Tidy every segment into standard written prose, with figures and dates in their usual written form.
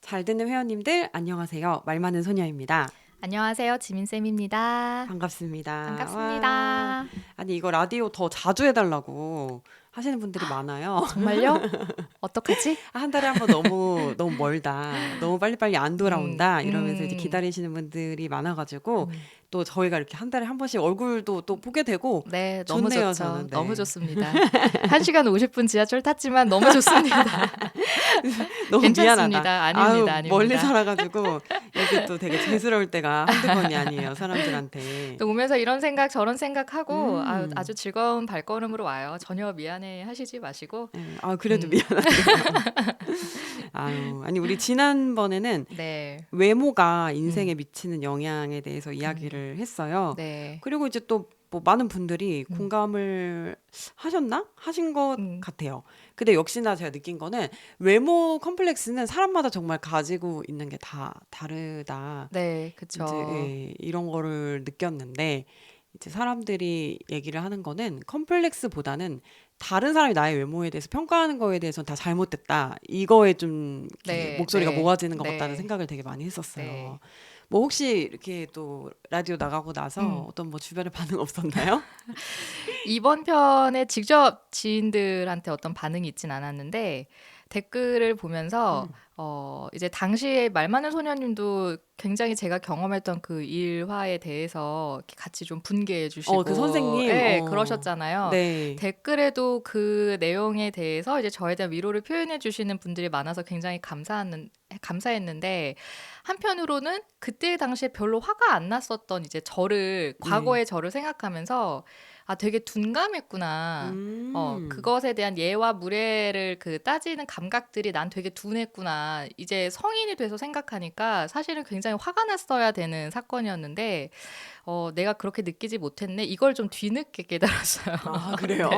잘 듣는 회원님들 안녕하세요. 말 많은 소녀입니다. 안녕하세요. 지민쌤입니다. 반갑습니다. 와, 반갑습니다. 아니 이거 라디오 더 자주 해달라고 하시는 분들이 많아요. 정말요? 어떡하지? 한 달에 한 번 너무 멀다. 너무 빨리빨리 안 음, 돌아온다. 이러면서 이제 음, 기다리시는 분들이 많아가지고 음. 또 저희가 이렇게 한 달에 한 번씩 얼굴도 또 보게 되고 네, 너무 좋네요, 좋죠. 저는. 너무 네. 좋습니다. 1시간 50분 지하철 탔지만 너무 좋습니다. 너무 미안하다. 괜찮습니다. 아유, 아닙니다. 멀리 아닙니다. 살아가지고 여기 또 되게 죄스러울 때가 한두 번이 아니에요, 사람들한테. 또 오면서 이런 생각 저런 생각하고 음. 아주 즐거운 발걸음으로 와요. 전혀 미안해 하시지 마시고. 예. 아, 그래도 음, 미안하네요. 아유, 아니, 우리 지난번에는 네. 외모가 음, 인생에 미치는 영향에 대해서 음, 이야기를 했어요. 네. 그리고 이제 또 뭐 많은 분들이 음, 공감을 하셨나? 하신 것 음, 같아요. 근데 역시나 제가 느낀 거는 외모 컴플렉스는 사람마다 정말 가지고 있는 게 다 다르다. 네, 이제 그쵸. 예, 이런 거를 느꼈는데 이제 사람들이 얘기를 하는 거는 컴플렉스보다는 다른 사람이 나의 외모에 대해서 평가하는 거에 대해서는 다 잘못됐다. 이거에 좀 이렇게 네, 목소리가 네, 모아지는 것 같다는 네, 생각을 되게 많이 했었어요. 네. 뭐 혹시 이렇게 또 라디오 나가고 나서 음. 어떤 뭐 주변에 반응 없었나요? 이번 편에 직접 지인들한테 어떤 반응이 있진 않았는데 댓글을 보면서 음. 이제 당시에 말 많은 소녀님도 굉장히 제가 경험했던 그 일화에 대해서 이렇게 같이 좀 분개해 그 주시고 선생님, 예, 그러셨잖아요. 네, 댓글에도 그 내용에 대해서 이제 저에 대한 위로를 표현해 주시는 분들이 많아서 굉장히 감사했는데 한편으로는 그때 당시에 별로 화가 안 났었던 이제 저를 네, 과거의 저를 생각하면서 아, 되게 둔감했구나. 음, 그것에 대한 예와 무례를 그 따지는 감각들이 난 되게 둔했구나. 이제 성인이 돼서 생각하니까 사실은 굉장히 화가 났어야 되는 사건이었는데, 내가 그렇게 느끼지 못했네. 이걸 좀 뒤늦게 깨달았어요. 아, 네. 그래요?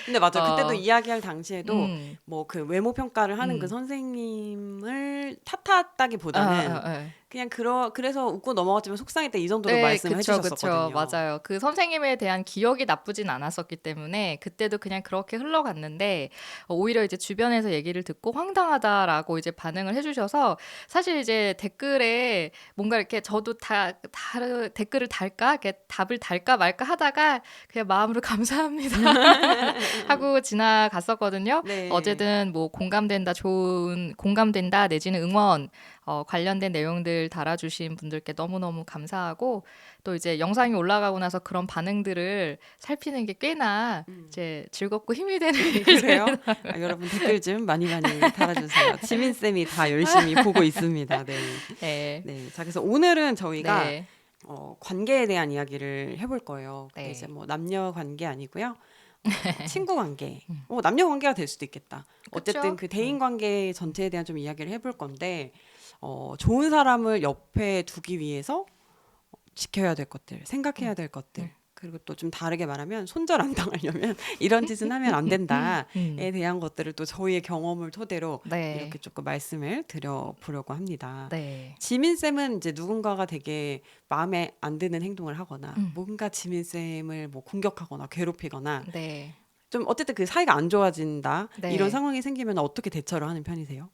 근데 맞아요. 그때도 어, 이야기할 당시에도 음, 뭐 그 외모 평가를 하는 그 음. 선생님을 아, 탓했다기보다는 아, 그냥 그래서 웃고 넘어갔지만 속상했다 이 정도로 네, 말씀을 그쵸, 그쵸. 해주셨었거든요. 맞아요. 그 선생님에 대한 기억이 나쁘진 않았었기 때문에 그때도 그냥 그렇게 흘러갔는데 오히려 이제 주변에서 얘기를 듣고 황당하다라고 이제 반응을 해주셔서 사실 이제 댓글에 뭔가 이렇게 저도 댓글을 달까? 이렇게 답을 달까 말까 하다가 그냥 마음으로 감사합니다 하고 지나갔었거든요. 네. 어제든 뭐 공감된다 내지는 응원 관련된 내용들 달아주신 분들께 너무너무 감사하고 또 이제 영상이 올라가고 나서 그런 반응들을 살피는 게 꽤나 음. 이제 즐겁고 힘이 되는 일이 그래요? 되더라고요. 아, 여러분 댓글 좀 많이 많이 달아주세요. 지민쌤이 다 열심히 보고 있습니다. 네. 네, 네. 자, 그래서 오늘은 저희가 네, 관계에 대한 이야기를 해볼 거예요. 근데 이제 네. 뭐 남녀 관계 아니고요. 친구 관계. 남녀 관계가 될 수도 있겠다. 어쨌든 그쵸? 그 대인 관계 전체에 대한 좀 이야기를 해볼 건데, 좋은 사람을 옆에 두기 위해서 지켜야 될 것들, 음, 생각해야 될 것들. 음, 그리고 또 좀 다르게 말하면 손절 안 당하려면 이런 짓은 하면 안 된다에 음. 대한 것들을 또 저희의 경험을 토대로 이렇게 네, 조금 말씀을 드려보려고 합니다. 네. 지민쌤은 이제 누군가가 되게 마음에 안 드는 행동을 하거나 음, 뭔가 지민쌤을 뭐 공격하거나 괴롭히거나 네, 좀 어쨌든 그 사이가 안 좋아진다. 이런 네. 상황이 생기면 어떻게 대처를 하는 편이세요?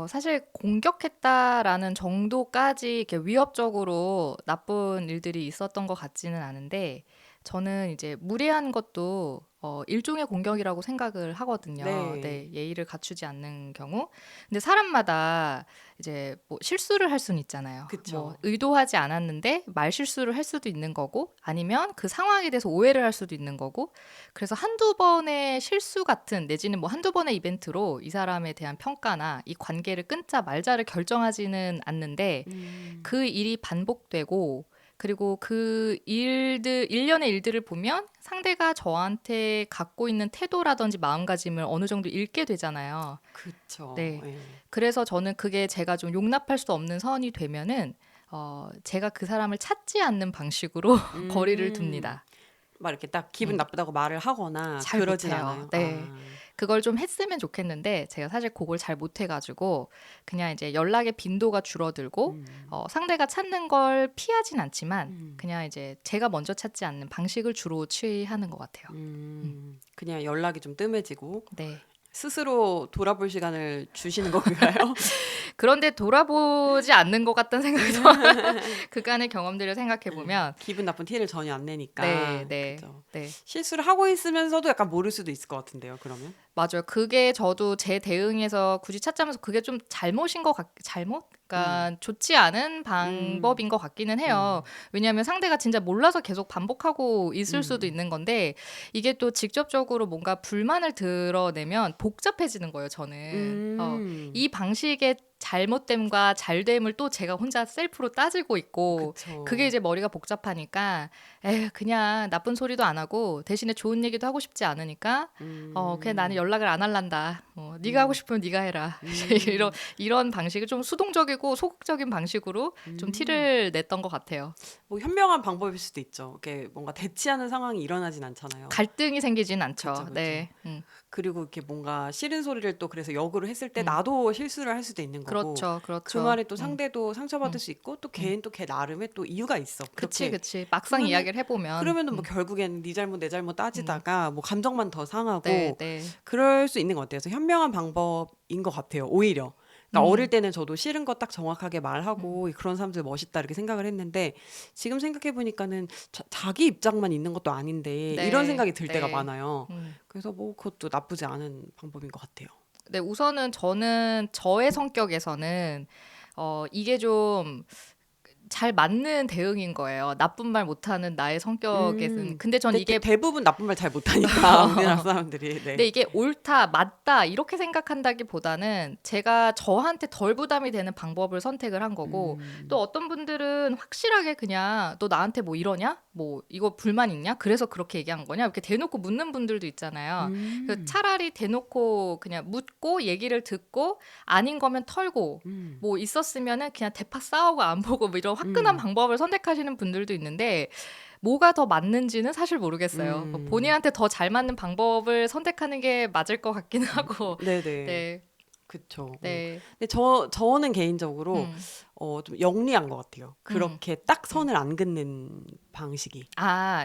사실 공격했다라는 정도까지 이렇게 위협적으로 나쁜 일들이 있었던 것 같지는 않은데, 저는 이제 무례한 것도 일종의 공격이라고 생각을 하거든요. 네, 네, 예의를 갖추지 않는 경우. 근데 사람마다 이제 뭐 실수를 할 수는 있잖아요. 뭐 그쵸. 의도하지 않았는데 말 실수를 할 수도 있는 거고, 아니면 그 상황에 대해서 오해를 할 수도 있는 거고, 그래서 한두 번의 실수 같은 내지는 뭐 한두 번의 이벤트로 이 사람에 대한 평가나 이 관계를 끊자 말자를 결정하지는 않는데 음, 그 일이 반복되고 그리고 그 일련의 일들을 보면 상대가 저한테 갖고 있는 태도라든지 마음가짐을 어느 정도 읽게 되잖아요. 그쵸. 네. 예. 그래서 저는 그게 제가 좀 용납할 수 없는 선이 되면은, 제가 그 사람을 찾지 않는 방식으로 거리를 음, 둡니다. 막 이렇게 딱 기분 음. 나쁘다고 말을 하거나 잘 그러진 못해요. 않아요. 네. 아, 그걸 좀 했으면 좋겠는데 제가 사실 그걸 잘 못해가지고 그냥 이제 연락의 빈도가 줄어들고 음, 상대가 찾는 걸 피하진 않지만 음, 그냥 이제 제가 먼저 찾지 않는 방식을 주로 취하는 것 같아요. 음. 그냥 연락이 좀 뜸해지고 네. 스스로 돌아볼 시간을 주시는 건가요? 그런데 돌아보지 않는 것 같다는 생각이 들어요. 그간의 경험들을 생각해 보면 기분 나쁜 티를 전혀 안 내니까. 네, 네, 그죠. 네. 실수를 하고 있으면서도 약간 모를 수도 있을 것 같은데요, 그러면? 맞아요. 그게 저도 제 대응에서 굳이 찾자면서 그게 좀 잘못인 것 잘못? 그러니까 좋지 않은 음, 방법인 것 같기는 해요. 음, 왜냐하면 상대가 진짜 몰라서 계속 반복하고 있을 수도 음, 있는 건데 이게 또 직접적으로 뭔가 불만을 드러내면 복잡해지는 거예요, 저는. 음, 이 방식의 잘못됨과 잘됨을 또 제가 혼자 셀프로 따지고 있고 그게 그쵸. 이제 머리가 복잡하니까 에휴, 그냥 나쁜 소리도 안 하고 대신에 좋은 얘기도 하고 싶지 않으니까 그냥 나는 음, 연락을 안 할란다. 네가 하고 음, 싶으면 네가 해라. 이런 음, 이런 방식을 좀 수동적이고 소극적인 방식으로 좀 음. 티를 냈던 것 같아요. 뭐 현명한 방법일 수도 있죠. 이게 뭔가 대치하는 상황이 일어나진 않잖아요. 갈등이 생기진 그쵸, 않죠. 그쵸. 네, 그리고 이렇게 뭔가 싫은 소리를 또 그래서 역으로 했을 때 음. 나도 실수를 할 수도 있는 거고 그렇죠, 그 그렇죠. 말에 또 상대도 상처받을 음, 수 있고 또 음. 걔는 또 걔 나름의 또 이유가 있어. 그치, 그렇게 그치. 막상 그러면은 이야기를 해보면, 그러면은 뭐 결국엔 네 잘못 내 잘못 음. 따지다가 뭐 감정만 더 네, 상하고 네. 그럴 수 있는 것 같아요. 그래서 현명한 방법인 것 같아요. 오히려. 그러니까 어릴 음, 때는 저도 싫은 거 딱 정확하게 음. 말하고 그런 사람들 멋있다 이렇게 생각을 했는데 지금 생각해 보니까는 자기 입장만 있는 것도 아닌데 이런 네, 생각이 들 때가 네. 많아요. 음. 그래서 뭐 그것도 나쁘지 않은 방법인 것 같아요. 네, 우선은 저는 저의 성격에서는 이게 좀 잘 맞는 대응인 거예요. 나쁜 말 못하는 나의 성격에서는. 근데 전 이게 대부분 나쁜 말 잘 못하니까 우리나라 사람들이 근데 네. 이게 옳다, 맞다 이렇게 생각한다기보다는 제가 저한테 덜 부담이 되는 방법을 선택을 한 거고 또 음, 어떤 분들은 확실하게 그냥 너 나한테 뭐 이러냐? 뭐 이거 불만 있냐? 그래서 그렇게 얘기한 거냐? 이렇게 대놓고 묻는 분들도 있잖아요. 그래서 음, 차라리 대놓고 그냥 묻고 얘기를 듣고 아닌 거면 털고 음, 뭐 있었으면은 그냥 대파 싸우고 안 보고 뭐 이런 화끈한 음, 방법을 선택하시는 분들도 있는데 뭐가 더 맞는지는 사실 모르겠어요. 음, 본인한테 더 잘 맞는 방법을 선택하는 게 맞을 것 같기는 하고. 네네. 네, 그쵸. 네, 근데 저는 개인적으로 음, 좀 영리한 것 같아요. 음, 그렇게 딱 음. 선을 안 긋는 방식이.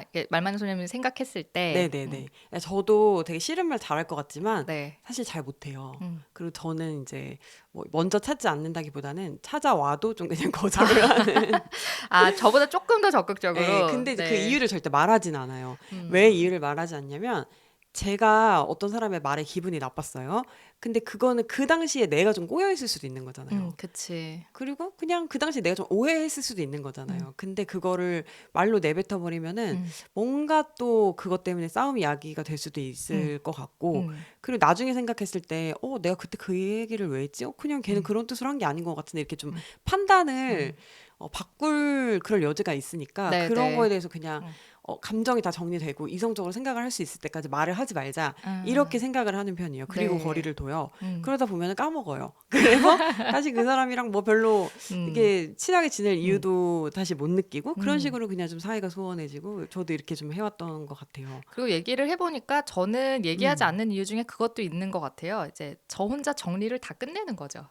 이게 말 많은 소년이 생각했을 때, 네네네. 저도 되게 싫은 말 잘할 것 같지만 네, 사실 잘 못해요. 음. 그리고 저는 이제 뭐 먼저 찾지 않는다기보다는 찾아와도 좀 그냥 아, 거절을 하는. 저보다 조금 더 예, 적극적으로, 근데 이제 그 네, 이유를 절대 말하진 않아요. 왜 음, 이유를 말하지 않냐면 제가 어떤 사람의 말에 기분이 나빴어요. 근데 그거는 그 당시에 내가 좀 꼬여 있을 수도 있는 거잖아요. 그치, 그리고 그냥 그 당시에 내가 좀 오해했을 수도 있는 음, 거잖아요. 근데 그거를 말로 내뱉어 버리면은 음, 뭔가 또 그것 때문에 싸움이 야기가 될 수도 음, 있을 것 같고, 음, 그리고 나중에 생각했을 때, 내가 그때 그 얘기를 왜 했지? 그냥 걔는 음, 그런 뜻으로 한 게 아닌 것 같은데 이렇게 좀 음, 판단을 음. 바꿀 그럴 여지가 있으니까 네, 그런 거에 네, 대해서 그냥 음, 감정이 다 정리되고 이성적으로 생각을 할 수 있을 때까지 말을 하지 말자. 이렇게 생각을 하는 편이에요. 그리고 네, 거리를 둬요. 음, 그러다 보면 까먹어요. 그래서 다시 그 사람이랑 뭐 별로 음, 이게 친하게 지낼 음, 이유도 다시 못 느끼고 그런 음. 식으로 그냥 좀 사이가 소원해지고 저도 이렇게 좀 해왔던 것 같아요. 그리고 얘기를 해보니까 저는 얘기하지 음, 않는 이유 중에 그것도 있는 것 같아요. 이제 저 혼자 정리를 다 끝내는 거죠.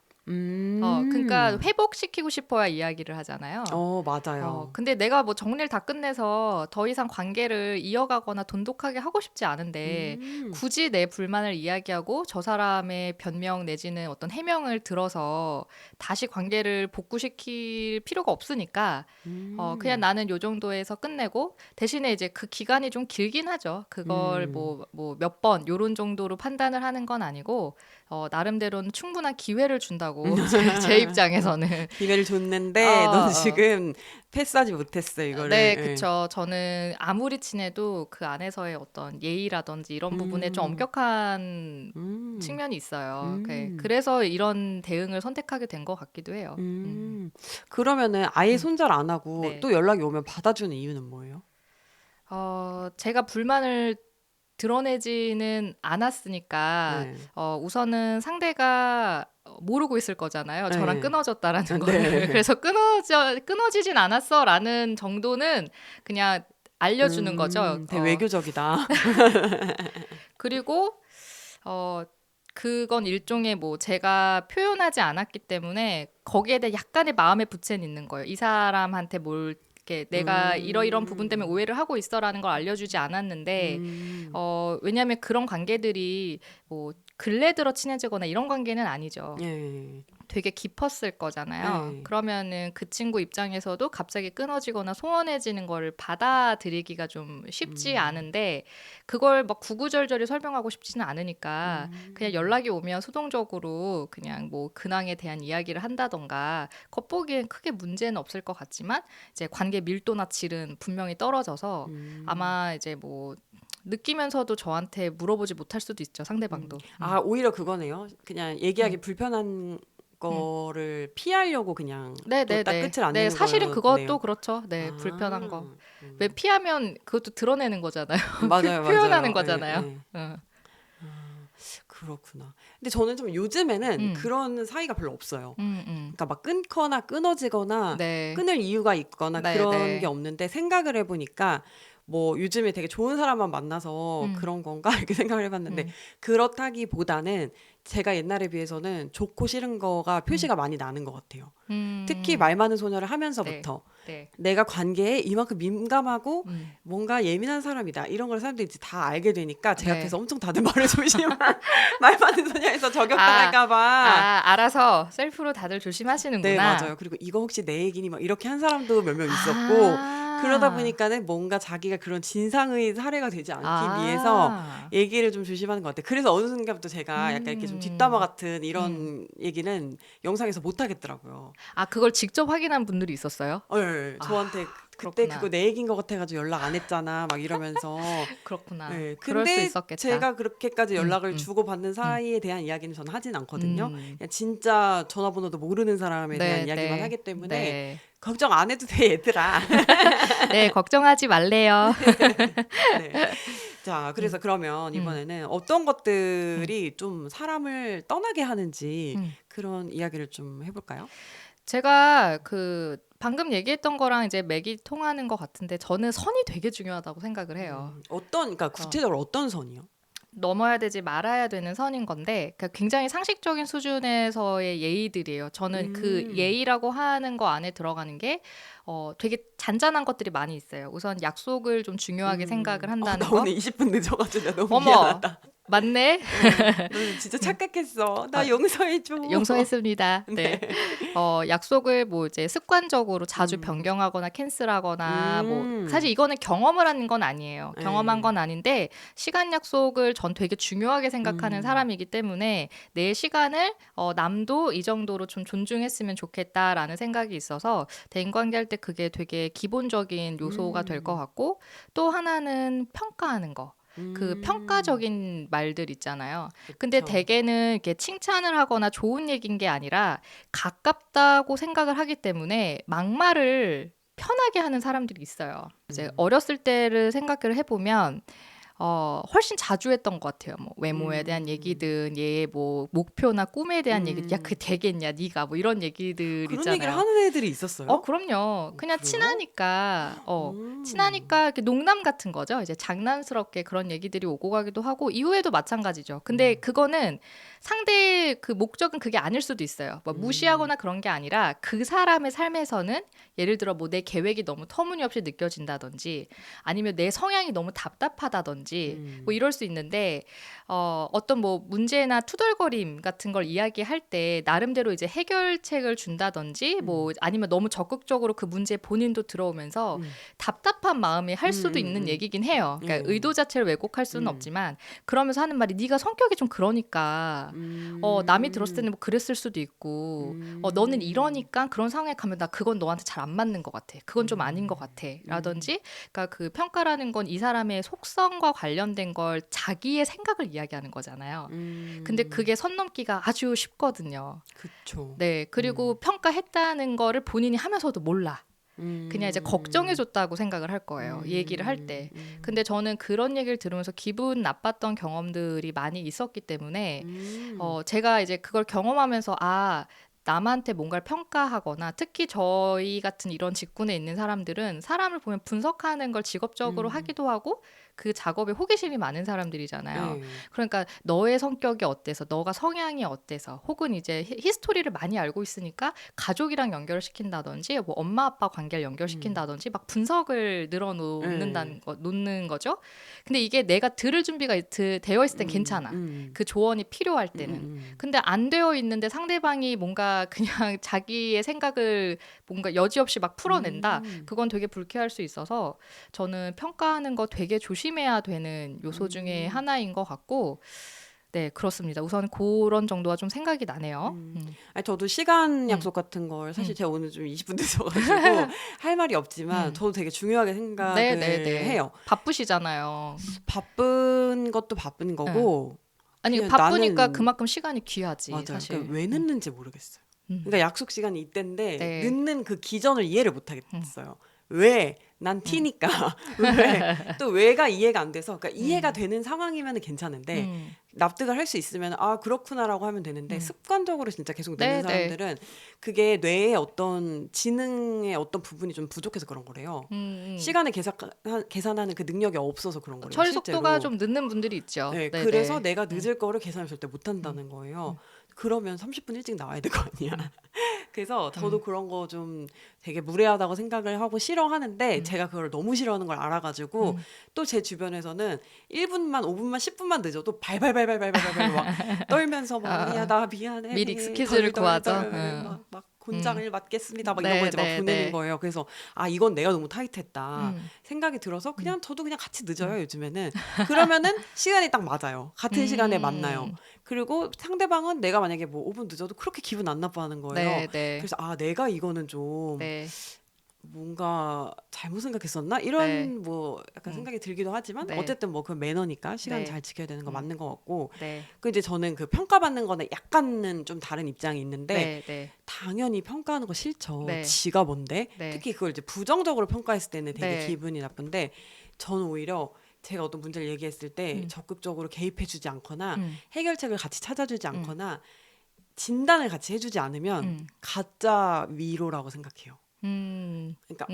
그러니까 음, 회복시키고 싶어야 이야기를 하잖아요. 맞아요. 근데 내가 뭐 정리를 다 끝내서 더 이상 관계를 이어가거나 돈독하게 하고 싶지 않은데 음, 굳이 내 불만을 이야기하고 저 사람의 변명 내지는 어떤 해명을 들어서 다시 관계를 복구시킬 필요가 없으니까 그냥 음, 나는 요 정도에서 끝내고 대신에 이제 그 기간이 좀 길긴 하죠. 그걸 음. 뭐 몇 번 요런 정도로 판단을 하는 건 아니고 나름대로는 충분한 기회를 준다고 제 입장에서는 기회를 어, 줬는데 넌 어. 지금 패스하지 못했어 이거를. 네, 예. 그쵸. 저는 아무리 친해도 그 안에서의 어떤 예의라든지 이런 부분에 좀 음, 엄격한 음, 측면이 있어요. 음. 그래서 이런 대응을 선택하게 된 것 같기도 해요. 음. 그러면은 아예 음, 손절 안 하고 네. 또 연락이 오면 받아주는 이유는 뭐예요? 제가 불만을 드러내지는 않았으니까 네. 우선은 상대가 모르고 있을 거잖아요. 저랑 네. 끊어졌다라는 거를. 네. 그래서 끊어지진 않았어라는 정도는 그냥 알려주는 거죠. 되게 외교적이다. 그리고 어 그건 일종의 뭐 제가 표현하지 않았기 때문에 거기에 대해 약간의 마음의 부채는 있는 거예요. 이 사람한테 뭘 이렇게 내가 이러이런 부분 때문에 음, 오해를 하고 있어라는 걸 알려주지 않았는데 음, 왜냐하면 그런 관계들이 뭐 근래 들어 친해지거나 이런 관계는 아니죠. 예. 되게 깊었을 거잖아요. 네. 그러면은 그 친구 입장에서도 갑자기 끊어지거나 소원해지는 거를 받아들이기가 좀 쉽지 음. 않은데 그걸 막 구구절절히 설명하고 싶지는 않으니까 그냥 음. 연락이 오면 수동적으로 그냥 뭐 근황에 대한 이야기를 한다던가 겉보기엔 크게 문제는 없을 것 같지만 이제 관계 밀도나 질은 분명히 떨어져서 음. 아마 이제 뭐 느끼면서도 저한테 물어보지 못할 수도 있죠, 음. 상대방도. 아, 오히려 그거네요. 그냥 얘기하기 음. 불편한 음. 거를 피하려고 그냥 뒀다 네네네. 끝을 안 네, 내는 사실은 그것도 거네요. 그렇죠. 네, 불편한 거. 아. 왜 피하면 그것도 드러내는 거잖아요. 맞아요, 표현하는 맞아요. 예, 거잖아요. 예. 응. 아, 그렇구나. 근데 저는 좀 요즘에는 음, 그런 사이가 별로 없어요. 음, 음. 그러니까 막 끊거나 끊어지거나 네, 끊을 이유가 있거나 네, 그런 게 네. 없는데 생각을 해보니까 뭐 요즘에 되게 좋은 사람만 만나서 음, 그런 건가 이렇게 생각을 해봤는데 음, 그렇다기보다는 제가 옛날에 비해서는 좋고 싫은 거가 음, 표시가 많이 나는 것 같아요. 특히 음. 말 많은 소녀를 네, 하면서부터 네. 내가 관계에 이만큼 민감하고 음, 뭔가 예민한 사람이다 이런 걸 사람들이 이제 다 알게 되니까 제 앞에서 네. 엄청 다들 말을 조심한 말 많은 소녀에서 아, 저격당할까 봐. 알아서 셀프로 다들 네, 조심하시는구나. 맞아요. 그리고 이거 혹시 내 얘기니 막 이렇게 한 사람도 몇 명 있었고 그러다 아, 보니까는 뭔가 자기가 그런 진상의 사례가 되지 않기 위해서 아, 얘기를 좀 조심하는 것 같아요. 그래서 어느 순간부터 제가 약간 이렇게 좀 뒷담화 음, 같은 음. 이런 얘기는 영상에서 못 하겠더라고요. 아, 그걸 직접 확인한 분들이 있었어요? 예, 아, 저한테 그때 그거 그렇구나. 내 얘기인 것 같아가지고 연락 안 했잖아 막 이러면서. 그렇구나. 예, 그럴 수 근데 있었겠다. 제가 그렇게까지 음, 연락을 음, 주고받는 음, 사이에 대한 이야기는 저는 하진 않거든요. 음. 그냥 진짜 전화번호도 모르는 사람에 대한 네, 이야기만 네, 하기 때문에 네. 걱정 안 해도 돼, 얘들아. 네, 걱정하지 말래요. 네. 자, 음, 그래서 그러면 음, 이번에는 어떤 음, 것들이 좀 사람을 떠나게 하는지 음. 그런 이야기를 좀 해볼까요? 제가 그 방금 얘기했던 거랑 이제 맥이 통하는 것 같은데 저는 선이 되게 중요하다고 생각을 해요. 그러니까 그래서 구체적으로 어떤 선이요? 넘어야 되지 말아야 되는 선인 건데 그러니까 굉장히 상식적인 수준에서의 예의들이에요. 저는 그 음. 예의라고 하는 거 안에 들어가는 게 되게 잔잔한 것들이 많이 있어요. 우선 약속을 좀 중요하게 생각을 나 한다는 오늘 거. 20분 늦어가지고 내가 너무 어머, 미안하다. 맞네. 너 진짜 음, 착각했어. 아, 나 용서해줘. 용서했습니다. 네. 네. 약속을 뭐 이제 습관적으로 자주 음, 변경하거나 캔슬하거나 뭐 사실 음, 이거는 경험을 하는 건 아니에요. 경험한 네. 건 아닌데 시간 약속을 전 되게 중요하게 생각하는 음, 사람이기 때문에 내 시간을 남도 이 정도로 좀 존중했으면 좋겠다라는 생각이 있어서 대인관계 할 때 그게 되게 기본적인 요소가 될 것 음, 같고 또 하나는 평가하는 거. 그 음, 평가적인 말들 있잖아요. 근데 그쵸. 대개는 이렇게 칭찬을 하거나 좋은 얘기인 게 아니라 가깝다고 생각을 하기 때문에 막말을 편하게 하는 사람들이 있어요. 이제 음, 어렸을 때를 생각을 해보면 훨씬 자주 했던 것 같아요. 뭐 외모에 대한 음, 얘기든 얘의 뭐 목표나 꿈에 대한 얘기, 야, 그게 음. 되겠냐, 네가 뭐 이런 얘기들 그런 얘기를 있잖아요. 하는 애들이 있었어요? 그럼요. 그냥 그래요? 친하니까 이렇게 농담 같은 거죠. 이제 장난스럽게 그런 얘기들이 오고 가기도 하고, 이후에도 마찬가지죠. 근데 음, 그거는 상대의 그 목적은 그게 아닐 수도 있어요. 뭐 음, 무시하거나 그런 게 아니라 그 사람의 삶에서는 예를 들어 뭐 내 계획이 너무 터무니없이 느껴진다든지 아니면 내 성향이 너무 답답하다든지 뭐 음, 이럴 수 있는데, 어떤 뭐 문제나 투덜거림 같은 걸 이야기할 때 나름대로 이제 해결책을 준다든지 뭐 음, 아니면 너무 적극적으로 그 문제에 본인도 들어오면서 음, 답답한 마음이 할 수도 있는 음. 얘기긴 해요. 그러니까 예, 의도 자체를 왜곡할 수는 음, 없지만 그러면서 하는 말이 네가 성격이 좀 그러니까 남이 들었을 음, 때는 뭐 그랬을 수도 있고 너는 음, 이러니까 그런 상황에 가면 나 그건 너한테 잘 안 맞는 것 같아. 그건 좀 아닌 것 같아. 음, 라든지 그러니까 그 평가라는 건 이 사람의 속성과 관련된 걸 자기의 생각을 이야기하는 거잖아요. 근데 음, 그게 선 넘기가 아주 쉽거든요. 그쵸. 네. 그리고 음, 평가했다는 거를 본인이 하면서도 몰라. 그냥 이제 음, 걱정해줬다고 생각을 할 거예요. 이 얘기를 할 때. 근데 저는 그런 얘기를 들으면서 기분 나빴던 경험들이 많이 있었기 때문에 음, 제가 이제 그걸 경험하면서 남한테 뭔가를 평가하거나 특히 저희 같은 이런 직군에 있는 사람들은 사람을 보면 분석하는 걸 직업적으로 음. 하기도 하고 그 작업에 호기심이 많은 사람들이잖아요. 네. 그러니까 너의 성격이 어때서, 너가 성향이 어때서, 혹은 이제 히스토리를 많이 알고 있으니까 가족이랑 연결시킨다든지, 뭐 엄마 아빠 관계를 음. 연결시킨다든지 막 분석을 네. 놓는 거죠. 근데 이게 내가 들을 준비가 되어 있을 땐 음. 괜찮아. 음. 그 조언이 필요할 음. 때는. 음. 근데 안 되어 있는데 상대방이 뭔가 그냥 자기의 생각을 뭔가 여지없이 막 풀어낸다. 음. 그건 되게 불쾌할 수 있어서 저는 평가하는 거 되게 조심해야 되는 요소 중에 음. 하나인 것 같고, 네, 그렇습니다. 우선 그런 정도가 좀 생각이 나네요. 아니, 저도 시간 음, 약속 같은 걸 사실 음. 제가 오늘 좀 20분 늦어가지고 할 말이 없지만 음. 저도 되게 중요하게 네, 네, 생각을 네. 해요. 바쁘시잖아요. 바쁜 것도 바쁜 응. 거고 아니, 그냥 바쁘니까 나는 그만큼 시간이 귀하지, 맞아요. 사실. 그러니까 왜 늦는지 모르겠어요. 음. 그러니까 약속 시간이 이때인데 네. 늦는 그 기전을 이해를 못 음. 하겠어요. 왜? 난 T니까. 왜? 또 왜가 이해가 안 돼서. 그러니까 이해가 되는 상황이면 괜찮은데 음. 납득을 할 수 있으면 아 그렇구나라고 하면 되는데 음. 습관적으로 진짜 계속 늦는 네, 네. 사람들은 그게 뇌의 어떤 지능의 어떤 부분이 좀 부족해서 그런 거래요. 시간을 계산하는 그 능력이 없어서 그런 거래요. 처리 속도가 실제로. 좀 늦는 분들이 있죠. 네, 네, 그래서 네. 내가 늦을 거를 계산을 절대 못 음. 한다는 거예요. 음. 그러면 30분 일찍 나와야 될 거 아니야. 그래서 저도 음. 그런 거 좀 되게 무례하다고 생각을 하고 싫어하는데 음. 제가 그걸 너무 싫어하는 걸 알아가지고 음. 또 제 주변에서는 1분만, 5분만, 10분만 늦어도 발발발발발발발 막 떨면서 막 야, 나 미안해. 미리 익스큐즈를 구하죠. 막 곤장을 맞겠습니다. 막 이런 거 네, 이제 막 네, 보내는 네. 거예요. 그래서 아 이건 내가 너무 타이트했다 음. 생각이 들어서 그냥 저도 그냥 같이 늦어요 요즘에는. 그러면은 시간이 딱 맞아요. 같은 시간에 만나요. 음. 그리고 상대방은 내가 만약에 뭐 5분 늦어도 그렇게 기분 안 나빠하는 거예요. 네, 네. 그래서 아 내가 이거는 좀 네. 뭔가 잘못 생각했었나? 이런 네. 뭐 약간 음. 생각이 들기도 하지만 네. 어쨌든 뭐 그건 매너니까 시간 네. 잘 지켜야 되는 거 음. 맞는 것 같고 네. 그 이제 저는 그 평가받는 거는 약간은 좀 다른 입장이 있는데 네, 네. 당연히 평가하는 거 싫죠. 네. 지가 뭔데? 네. 특히 그걸 이제 부정적으로 평가했을 때는 되게 네. 기분이 나쁜데 저는 오히려 제가 어떤 문제를 얘기했을 때 적극적으로 개입해주지 않거나 해결책을 같이 찾아주지 않거나 진단을 같이 해주지 않으면 가짜 위로라고 생각해요. 그러니까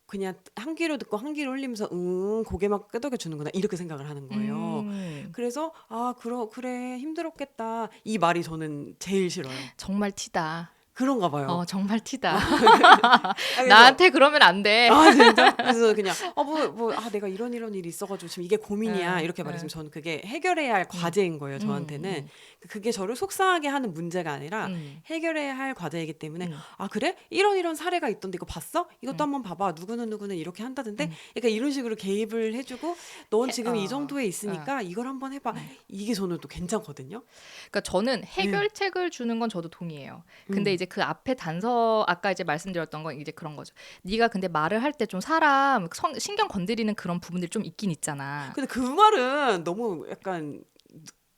그냥 한 귀로 듣고 한 귀로 흘리면서 고개만 끄덕여 주는구나 이렇게 생각을 하는 거예요. 그래서 아 그래 힘들었겠다 이 말이 저는 제일 싫어요. 정말 티다. 그런가 봐요. 정말 티다. 아, 그래서 나한테 그러면 안 돼. 아 진짜? 그래서 그냥 내가 이런 일이 있어가지고 지금 이게 고민이야 응, 이렇게 응. 말했으면 저는 그게 해결해야 할 과제인 거예요. 저한테는 그게 저를 속상하게 하는 문제가 아니라 해결해야 할 과제이기 때문에 아 그래? 이런 사례가 있던데 이거 봤어? 이것도 한번 봐봐. 누구는 이렇게 한다던데? 그러니까 이런 식으로 개입을 해주고 넌 지금 이 정도에 있으니까 이걸 한번 해봐. 이게 저는 또 괜찮거든요. 그러니까 저는 해결책을 주는 건 저도 동의해요. 근데 이제 그 앞에 단서 아까 이제 말씀드렸던 건 이제 그런 거죠. 네가 근데 말을 할 때 좀 사람 신경 건드리는 그런 부분들이 좀 있긴 있잖아. 근데 그 말은 너무 약간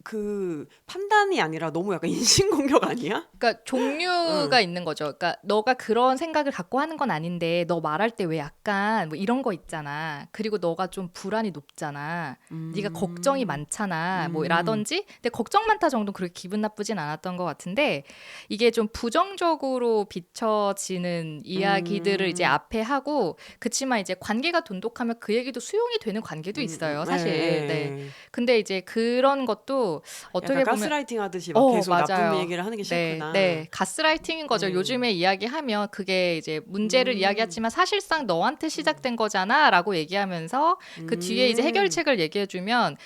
그 판단이 아니라 너무 약간 인신공격 아니야? 그러니까 종류가 있는 거죠. 그러니까 너가 그런 생각을 갖고 하는 건 아닌데 너 말할 때 왜 약간 뭐 이런 거 있잖아. 그리고 너가 좀 불안이 높잖아. 네가 걱정이 많잖아. 뭐 라든지. 근데 걱정 많다 정도는 그렇게 기분 나쁘진 않았던 것 같은데 이게 좀 부정적으로 비춰지는 이야기들을 이제 앞에 하고 그치만 이제 관계가 돈독하면 그 얘기도 수용이 되는 관계도 있어요. 사실. 네. 근데 이제 그런 것도 어떻게 약간 보면 가스라이팅 하듯이 막 계속 나쁜 맞아요. 얘기를 하는 게 네, 싫구나. 네. 가스라이팅인 거죠. 요즘에 이야기하면 그게 이제 문제를 이야기하지만 사실상 너한테 시작된 거잖아라고 얘기하면서 그 뒤에 이제 해결책을 얘기해주면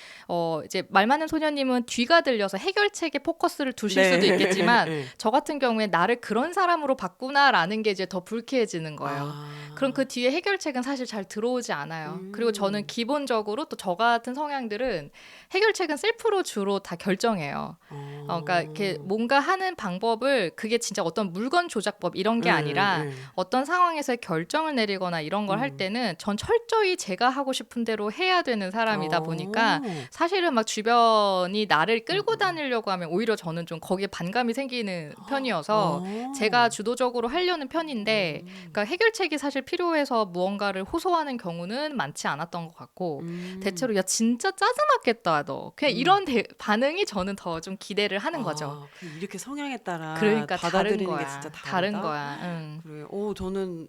이제 말 많은 소녀님은 뒤가 들려서 해결책에 포커스를 두실 수도 있겠지만 저 같은 경우에 나를 그런 사람으로 봤구나라는 게 이제 더 불쾌해지는 거예요. 그럼 그 뒤에 해결책은 사실 잘 들어오지 않아요. 그리고 저는 기본적으로 또 저 같은 성향들은 해결책은 셀프로 주로 다 결정해요. 그러니까 이렇게 뭔가 하는 방법을 그게 진짜 어떤 물건 조작법 이런 게 아니라 어떤 상황에서 결정을 내리거나 이런 걸 할 때는 전 철저히 제가 하고 싶은 대로 해야 되는 사람이다 보니까 사실은 막 주변이 나를 끌고 다니려고 하면 오히려 저는 좀 거기에 반감이 생기는 편이어서 제가 주도적으로 하려는 편인데 그러니까 해결책이 사실 필요해서 무언가를 호소하는 경우는 많지 않았던 것 같고 대체로 야 진짜 짜증났겠다 너 그냥 이런 반응이 저는 더 좀 기대를 하는 거죠. 이렇게 성향에 따라 그러니까 다른 받아들이는 게 거야. 진짜 다른 다르다. 거야. 응. 그래. 저는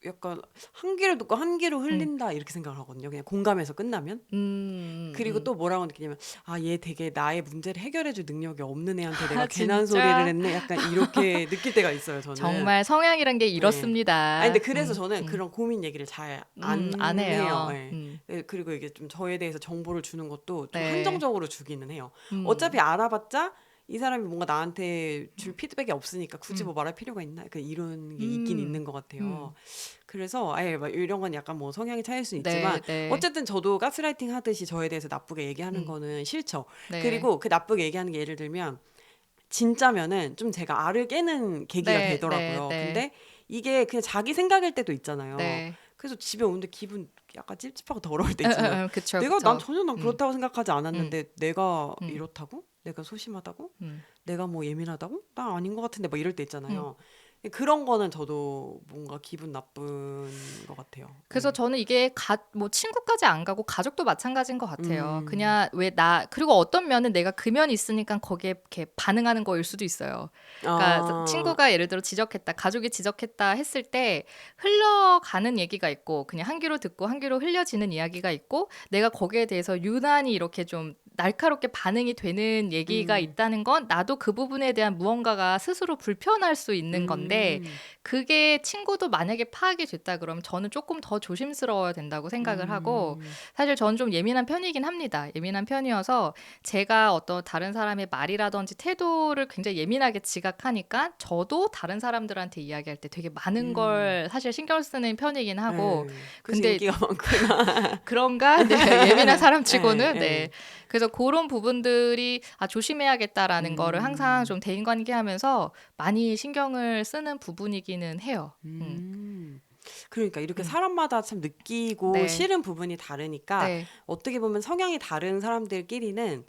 약간 한 귀로 듣고 한 귀로 응. 흘린다 이렇게 생각을 하거든요. 그냥 공감해서 끝나면. 그리고 또 뭐라고 느끼냐면 얘 되게 나의 문제를 해결해줄 능력이 없는 애한테 내가 괜한 소리를 진짜 했네. 약간 이렇게 느낄 때가 있어요. 저는. 정말 성향이란 게 네. 이렇습니다. 근데 그래서 저는 그런 고민 얘기를 잘 안 안 해요. 해요. 네. 네, 그리고 이게 좀 저에 대해서 정보를 주는 것도 좀 네. 한정적으로 주기는 해요. 음. 어차피 알아봤자 이 사람이 뭔가 나한테 줄 피드백이 없으니까 굳이 뭐 말할 필요가 있나? 약간 이런 게 있긴 있는 것 같아요. 그래서 막 이런 건 약간 뭐 성향이 차이일 수는 네, 있지만 네. 어쨌든 저도 가스라이팅 하듯이 저에 대해서 나쁘게 얘기하는 거는 싫죠. 네. 그리고 그 나쁘게 얘기하는 게 예를 들면 진짜면은 좀 제가 알을 깨는 계기가 네, 되더라고요. 네, 근데 이게 그냥 자기 생각일 때도 있잖아요. 네. 그래서 집에 오는데 기분 약간 찝찝하고 더러울 때 있잖아요. 그쵸, 난 그쵸. 전혀 그렇다고 생각하지 않았는데 내가 음. 이렇다고? 내가 소심하다고? 음. 내가 뭐 예민하다고? 나 아닌 것 같은데 막 이럴 때 있잖아요. 그런 거는 저도 뭔가 기분 나쁜 것 같아요. 그래서 저는 이게 뭐 친구까지 안 가고 가족도 마찬가지인 것 같아요. 음. 그냥 그리고 어떤 면은 내가 그 면이 있으니까 거기에 이렇게 반응하는 거일 수도 있어요. 그러니까 친구가 예를 들어 지적했다, 가족이 지적했다 했을 때 흘러가는 얘기가 있고 그냥 한 귀로 듣고 한 귀로 흘려지는 이야기가 있고 내가 거기에 대해서 유난히 이렇게 좀 날카롭게 반응이 되는 얘기가 있다는 건 나도 그 부분에 대한 무언가가 스스로 불편할 수 있는 건데 그게 친구도 만약에 파악이 됐다 그러면 저는 조금 더 조심스러워야 된다고 생각을 하고 사실 저는 좀 예민한 편이긴 합니다. 예민한 편이어서 제가 어떤 다른 사람의 말이라든지 태도를 굉장히 예민하게 지각하니까 저도 다른 사람들한테 이야기할 때 되게 많은 걸 사실 신경 쓰는 편이긴 하고 그래서 근데 인기가 많구나. 그런가? 네, 예민한 사람치고는 네, 네. 네. 그래서 그런 부분들이 조심해야겠다라는 거를 항상 좀 대인관계하면서 많이 신경을 쓰는 부분이기는 해요. 그러니까 이렇게 사람마다 참 느끼고 네. 싫은 부분이 다르니까 네. 어떻게 보면 성향이 다른 사람들끼리는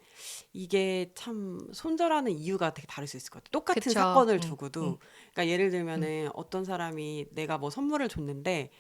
이게 참 손절하는 이유가 되게 다를 수 있을 것 같아요. 똑같은 그쵸. 사건을 두고도. 그러니까 예를 들면은 어떤 사람이 내가 뭐 선물을 줬는데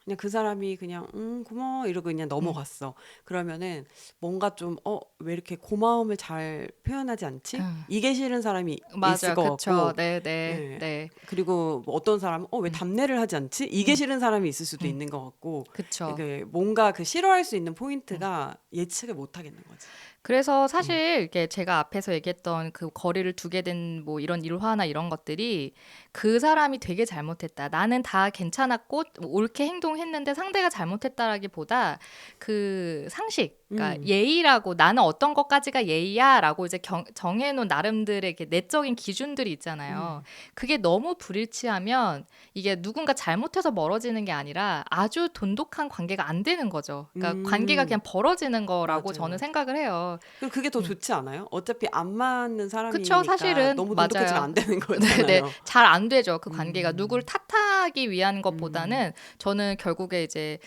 그냥 그 사람이 그냥 고마워 이러고 그냥 넘어갔어. 그러면은 뭔가 좀 왜 이렇게 고마움을 잘 표현하지 않지? 이게 싫은 사람이 있을 맞아요. 것 그쵸. 같고. 네, 네, 예. 네. 그리고 뭐 어떤 사람은 왜 답례를 하지 않지? 이게 싫은 사람이 있을 수도 있는 것 같고. 그쵸. 이게 뭔가 그 싫어할 수 있는 포인트가 예측을 못 하겠는 거지. 그래서 사실 이게 제가 앞에서 얘기했던 그 거리를 두게 된 뭐 이런 일화나 이런 것들이 그 사람이 되게 잘못했다. 나는 다 괜찮았고 옳게 행동했는데 상대가 잘못했다라기보다 그 상식, 그러니까 예의라고 나는 어떤 것까지가 예의야라고 이제 정해놓은 나름들의 이렇게 내적인 기준들이 있잖아요. 그게 너무 불일치하면 이게 누군가 잘못해서 멀어지는 게 아니라 아주 돈독한 관계가 안 되는 거죠. 그러니까 관계가 그냥 벌어지는 거라고 맞아요, 저는 맞아요. 생각을 해요. 그리고 그게 더 좋지 않아요? 어차피 안 맞는 사람이니까 그쵸, 사실은 너무 돈독해지면 맞아요. 안 되는 네네, 거잖아요. 잘 안 되죠. 그 관계가 누구를 탓하기 위한 것보다는 저는 결국에 이제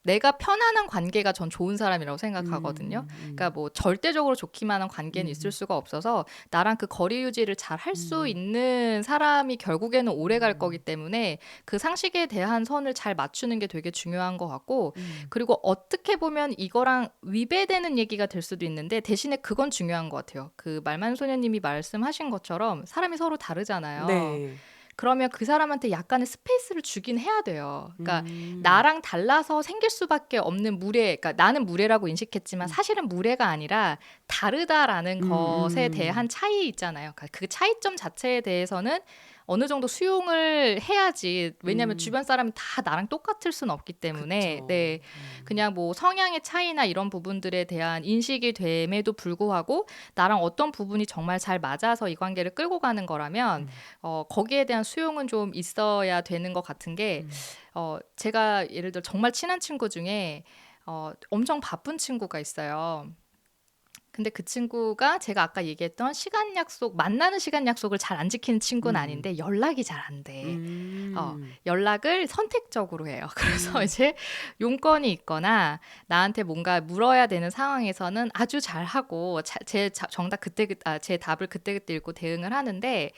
내가 편안한 관계가 전 좋은 사람이라고 생각하거든요. 그러니까 뭐 절대적으로 좋기만한 관계는 있을 수가 없어서 나랑 그 거리 유지를 잘 할 수 있는 사람이 결국에는 오래 갈 거기 때문에 그 상식에 대한 선을 잘 맞추는 게 되게 중요한 것 같고 그리고 어떻게 보면 이거랑 위배되는 얘기가 될 수도 있는데 대신에 그건 중요한 것 같아요. 그 말만소녀님이 말씀하신 것처럼 사람이 서로 다르잖아요. 네. 그러면 그 사람한테 약간의 스페이스를 주긴 해야 돼요. 그러니까 나랑 달라서 생길 수밖에 없는 무례, 그러니까 나는 무례라고 인식했지만 사실은 무례가 아니라 다르다라는 것에 대한 차이 있잖아요. 그러니까 그 차이점 자체에 대해서는 어느 정도 수용을 해야지. 왜냐하면 주변 사람이 다 나랑 똑같을 수는 없기 때문에 그쵸. 네, 그냥 뭐 성향의 차이나 이런 부분들에 대한 인식이 됨에도 불구하고 나랑 어떤 부분이 정말 잘 맞아서 이 관계를 끌고 가는 거라면 거기에 대한 수용은 좀 있어야 되는 것 같은 게 제가 예를 들어 정말 친한 친구 중에 엄청 바쁜 친구가 있어요. 근데 그 친구가 제가 아까 얘기했던 시간 약속, 만나는 시간 약속을 잘 안 지키는 친구는 아닌데 연락이 잘 안 돼. 연락을 선택적으로 해요. 그래서 이제 용건이 있거나 나한테 뭔가 물어야 되는 상황에서는 아주 잘하고 제 답을 그때그때 읽고 대응을 하는데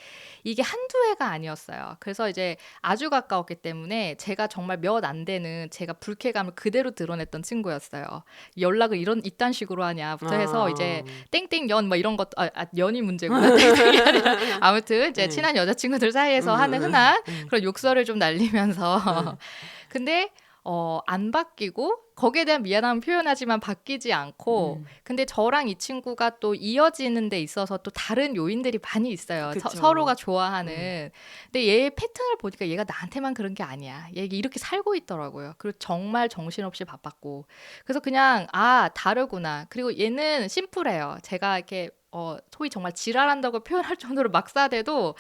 이게 한두 해가 아니었어요. 그래서 이제 아주 가까웠기 때문에 제가 정말 몇 안 되는 제가 불쾌감을 그대로 드러냈던 친구였어요. 연락을 이딴 식으로 하냐부터 해서 이제 이제 땡땡연 뭐 이런 것도 연이 문제구나. 땡땡이 아니라 아무튼 이제 친한 여자친구들 사이에서 하는 흔한 그런 욕설을 좀 날리면서 근데 안 바뀌고 거기에 대한 미안함을 표현하지만 바뀌지 않고 근데 저랑 이 친구가 또 이어지는 데 있어서 또 다른 요인들이 많이 있어요. 그쵸. 서로가 좋아하는. 근데 얘의 패턴을 보니까 얘가 나한테만 그런 게 아니야. 얘 이렇게 살고 있더라고요. 그리고 정말 정신없이 바빴고. 그래서 그냥 다르구나. 그리고 얘는 심플해요. 제가 이렇게 소위 정말 지랄한다고 표현할 정도로 막 싸대도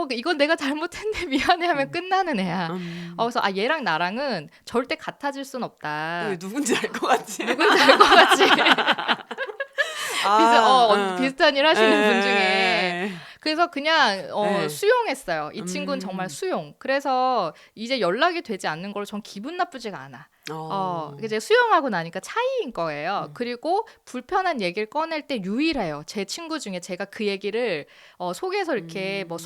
이건 내가 잘못했네 미안해 하면 끝나는 애야. 그래서 얘랑 나랑은 절대 같아질 순 없다. 누군지 알 것 같지? 누군지 알 것 같지? 비슷한 일 하시는 분 중에. 그래서 그냥 수용했어요. 이 친구는 정말 수용. 그래서 이제 연락이 되지 않는 걸로 전 기분 나쁘지가 않아. 이제 수용하고 나니까 차이인 거예요. 그리고 불편한 얘기를 꺼낼 때 유일해요. 제 친구 중에 제가 그 얘기를 속에서 이렇게 뭐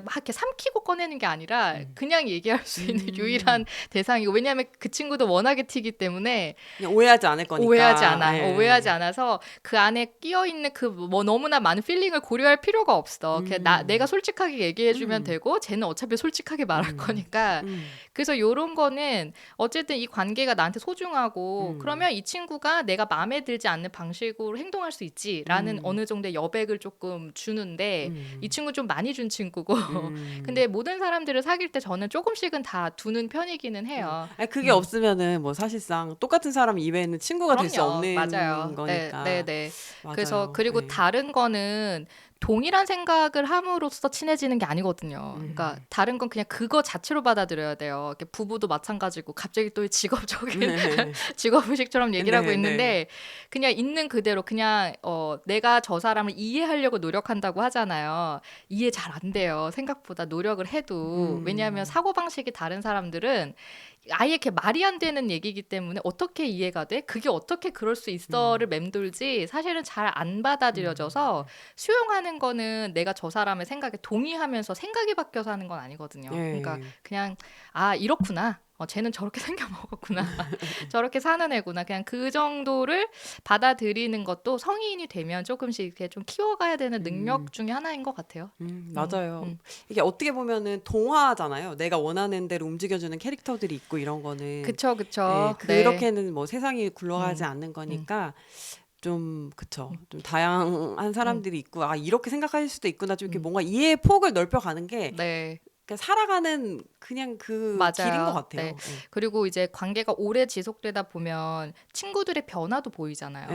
막 이렇게 삼키고 꺼내는 게 아니라 그냥 얘기할 수 있는 유일한 대상이고 왜냐하면 그 친구도 워낙에 튀기 때문에 그냥 오해하지 않을 거니까. 오해하지 않아. 오해하지 않아서 그 안에 끼어 있는 그 뭐 너무나 많은 필링을 고려할 필요가 없어. 그냥 내가 솔직하게 얘기해주면 되고 쟤는 어차피 솔직하게 말할 거니까. 그래서 이런 거는 어쨌든 이 관계가 나한테 소중하고 그러면 이 친구가 내가 마음에 들지 않는 방식으로 행동할 수 있지라는 어느 정도의 여백을 조금 주는데 이 친구 좀 많이 준 친구고 근데 모든 사람들을 사귈 때 저는 조금씩은 다 두는 편이기는 해요. 그게 없으면은 뭐 사실상 똑같은 사람 이외에는 친구가 될 수 없는 맞아요. 거니까. 네. 맞아요. 그래서 그리고 다른 거는 동일한 생각을 함으로써 친해지는 게 아니거든요. 그러니까 다른 건 그냥 그거 자체로 받아들여야 돼요. 이렇게 부부도 마찬가지고 갑자기 또 직업적인 직업의식처럼 얘기를 하고 있는데 그냥 있는 그대로 그냥 내가 저 사람을 이해하려고 노력한다고 하잖아요. 이해 잘 안 돼요. 생각보다 노력을 해도. 왜냐하면 사고방식이 다른 사람들은 아예 이렇게 말이 안 되는 얘기이기 때문에 어떻게 이해가 돼? 그게 어떻게 그럴 수 있어를 맴돌지 사실은 잘 안 받아들여져서 수용하는 거는 내가 저 사람의 생각에 동의하면서 생각이 바뀌어서 하는 건 아니거든요. 그러니까 그냥 이렇구나. 쟤는 저렇게 생겨먹었구나. 저렇게 사는 애구나. 그냥 그 정도를 받아들이는 것도 성인이 되면 조금씩 이렇게 좀 키워가야 되는 능력 중에 하나인 것 같아요. 맞아요. 이게 어떻게 보면은 동화잖아요. 내가 원하는 대로 움직여주는 캐릭터들이 있고 이런 거는. 그쵸. 그렇게는 뭐 세상이 굴러가지 않는 거니까 좀 좀 다양한 사람들이 있고 이렇게 생각할 수도 있구나. 좀 이렇게 뭔가 이해의 폭을 넓혀가는 게 그냥 살아가는 그냥 그 맞아요. 길인 것 같아요. 네. 그리고 이제 관계가 오래 지속되다 보면 친구들의 변화도 보이잖아요.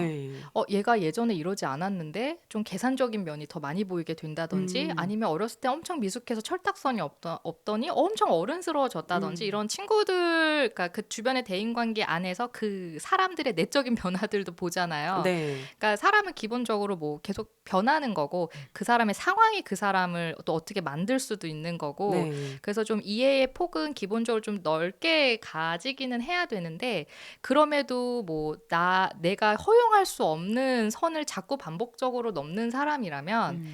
얘가 예전에 이러지 않았는데 좀 계산적인 면이 더 많이 보이게 된다든지 아니면 어렸을 때 엄청 미숙해서 철딱선이 없더니 엄청 어른스러워졌다든지 이런 친구들, 그러니까 그 주변의 대인관계 안에서 그 사람들의 내적인 변화들도 보잖아요. 그러니까 사람은 기본적으로 뭐 계속 변하는 거고 그 사람의 상황이 그 사람을 또 어떻게 만들 수도 있는 거고 그래서 좀 이해의 폭은 기본적으로 좀 넓게 가지기는 해야 되는데 그럼에도 뭐 내가 허용할 수 없는 선을 자꾸 반복적으로 넘는 사람이라면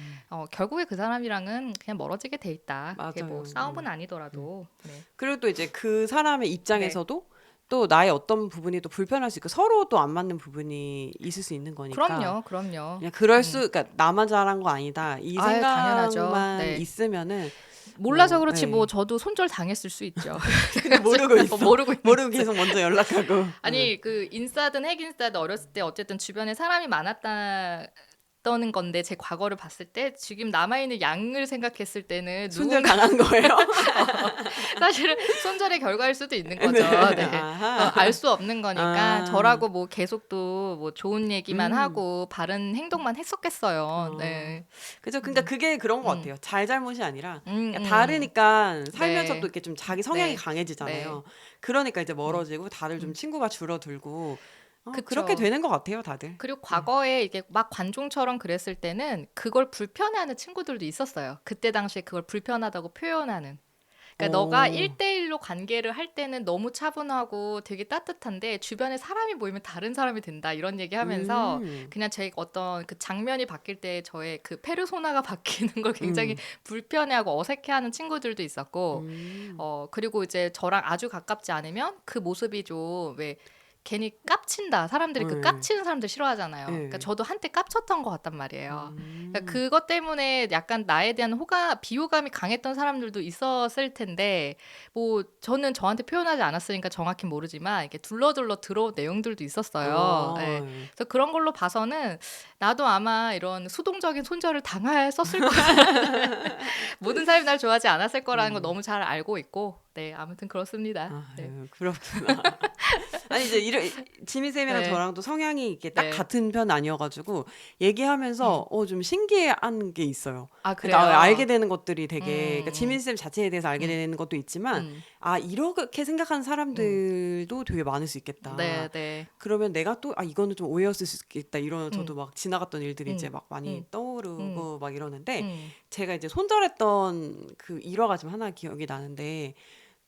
결국에 그 사람이랑은 그냥 멀어지게 돼 있다. 그게 뭐 싸움은 아니더라도. 그리고 또 이제 그 사람의 입장에서도 또 나의 어떤 부분이 또 불편할 수 있고 서로 또 안 맞는 부분이 있을 수 있는 거니까. 그럼요. 그냥 그러니까 나만 잘한 거 아니다. 이 생각만 당연하죠. 있으면은 몰라서 그렇지 뭐 저도 손절 당했을 수 있죠. 근데 모르고 있어. 모르고 계속 먼저 연락하고. 아니 그 인싸든 핵인싸든 어렸을 때 어쨌든 주변에 사람이 많았다는 건데 제 과거를 봤을 때 지금 남아있는 양을 생각했을 때는 손절 당한 거예요? 사실은 손절의 결과일 수도 있는 거죠. 알 수 없는 거니까 저라고 뭐 계속 또 뭐 좋은 얘기만 하고 바른 행동만 했었겠어요. 그죠. 그러니까 그게 그런 것 같아요. 잘잘못이 아니라 그러니까 다르니까 살면서 또 이렇게 좀 자기 성향이 강해지잖아요. 그러니까 이제 멀어지고 다들 좀 친구가 줄어들고 그렇게 되는 것 같아요, 다들. 그리고 과거에 이게 막 관종처럼 그랬을 때는 그걸 불편해하는 친구들도 있었어요. 그때 당시에 그걸 불편하다고 표현하는. 그러니까 너가 1대1로 관계를 할 때는 너무 차분하고 되게 따뜻한데 주변에 사람이 모이면 다른 사람이 된다 이런 얘기하면서 그냥 제 어떤 그 장면이 바뀔 때 저의 그 페르소나가 바뀌는 걸 굉장히 불편해하고 어색해하는 친구들도 있었고 그리고 이제 저랑 아주 가깝지 않으면 그 모습이 좀 왜 괜히 깝친다. 사람들이 그 네. 깝치는 사람들 싫어하잖아요. 네. 그러니까 저도 한때 깝쳤던 것 같단 말이에요. 그러니까 음. 그것 때문에 약간 나에 대한 비호감이 강했던 사람들도 있었을 텐데 뭐 저는 저한테 표현하지 않았으니까 정확히 모르지만 이렇게 둘러둘러 들어온 내용들도 있었어요. 예. 네. 그래서 그런 걸로 봐서는 나도 아마 이런 수동적인 손절을 당했었을 거라는 모든 사람이 날 좋아하지 않았을 거라는 거 너무 잘 알고 있고 네 아무튼 그렇습니다. 네. 그렇구나. 아니 이제 지민 쌤이랑 네. 저랑도 성향이 이게 딱 네. 같은 편 아니어가지고 얘기하면서 좀 신기한 게 있어요. 아 그래요? 그러니까 알게 되는 것들이 되게 그러니까 음, 지민 쌤 자체에 대해서 알게 음, 되는 것도 있지만 음, 아 이렇게 생각하는 사람들도 되게 많을 수 있겠다. 네, 네. 그러면 내가 또 아 이거는 좀 오해였을 수 있겠다 이런 저도 음, 막 지나갔던 일들이 이제 음, 막 많이 음, 떠오르고 막 이러는데 음, 제가 이제 손절했던 그 일화가 좀 하나 기억이 나는데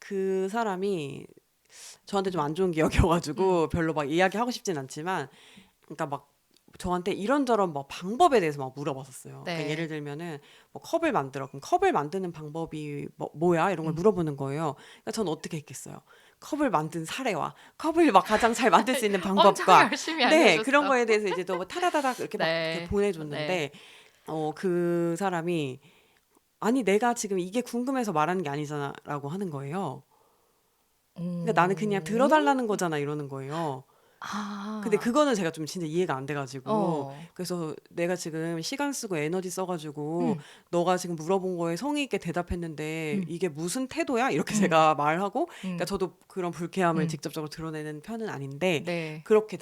그 사람이 저한테 좀 안 좋은 기억이어가지고 별로 막 이야기하고 싶진 않지만 그러니까 막 저한테 이런저런 뭐 방법에 대해서 막 물어봤었어요. 그러니까 네. 예를 들면은 뭐 컵을 만들어 그럼 컵을 만드는 방법이 뭐야 이런 걸 물어보는 거예요. 그러니까 저는 어떻게 했겠어요. 컵을 만든 사례와 컵을 막 가장 잘 만들 수 있는 엄청 방법과 열심히 네 그런 알려줬어. 거에 대해서 이제 또 타다다닥 이렇게 막 이렇게 네, 네. 보내줬는데 그 사람이 아니 내가 지금 이게 궁금해서 말하는 게 아니잖아라고 하는 거예요. 그러니까 나는 그냥 음, 들어달라는 거잖아 이러는 거예요. 근데 아, 그거는 제가 좀 진짜 이해가 안 돼가지고 어, 그래서 내가 지금 시간 쓰고 에너지 써가지고 음, 너가 지금 물어본 거에 성의 있게 대답했는데 음, 이게 무슨 태도야? 이렇게 음, 제가 말하고 그러니까 음, 저도 그런 불쾌함을 음, 직접적으로 드러내는 편은 아닌데 네, 그렇게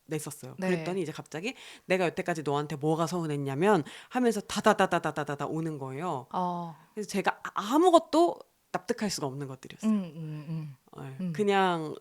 드러냈었어요. 네, 그랬더니 이제 갑자기 내가 여태까지 너한테 뭐가 서운했냐면 하면서 다다다다다다다 오는 거예요. 어, 그래서 제가 아무것도 납득할 수가 없는 것들이었어요. 음, 음, 그냥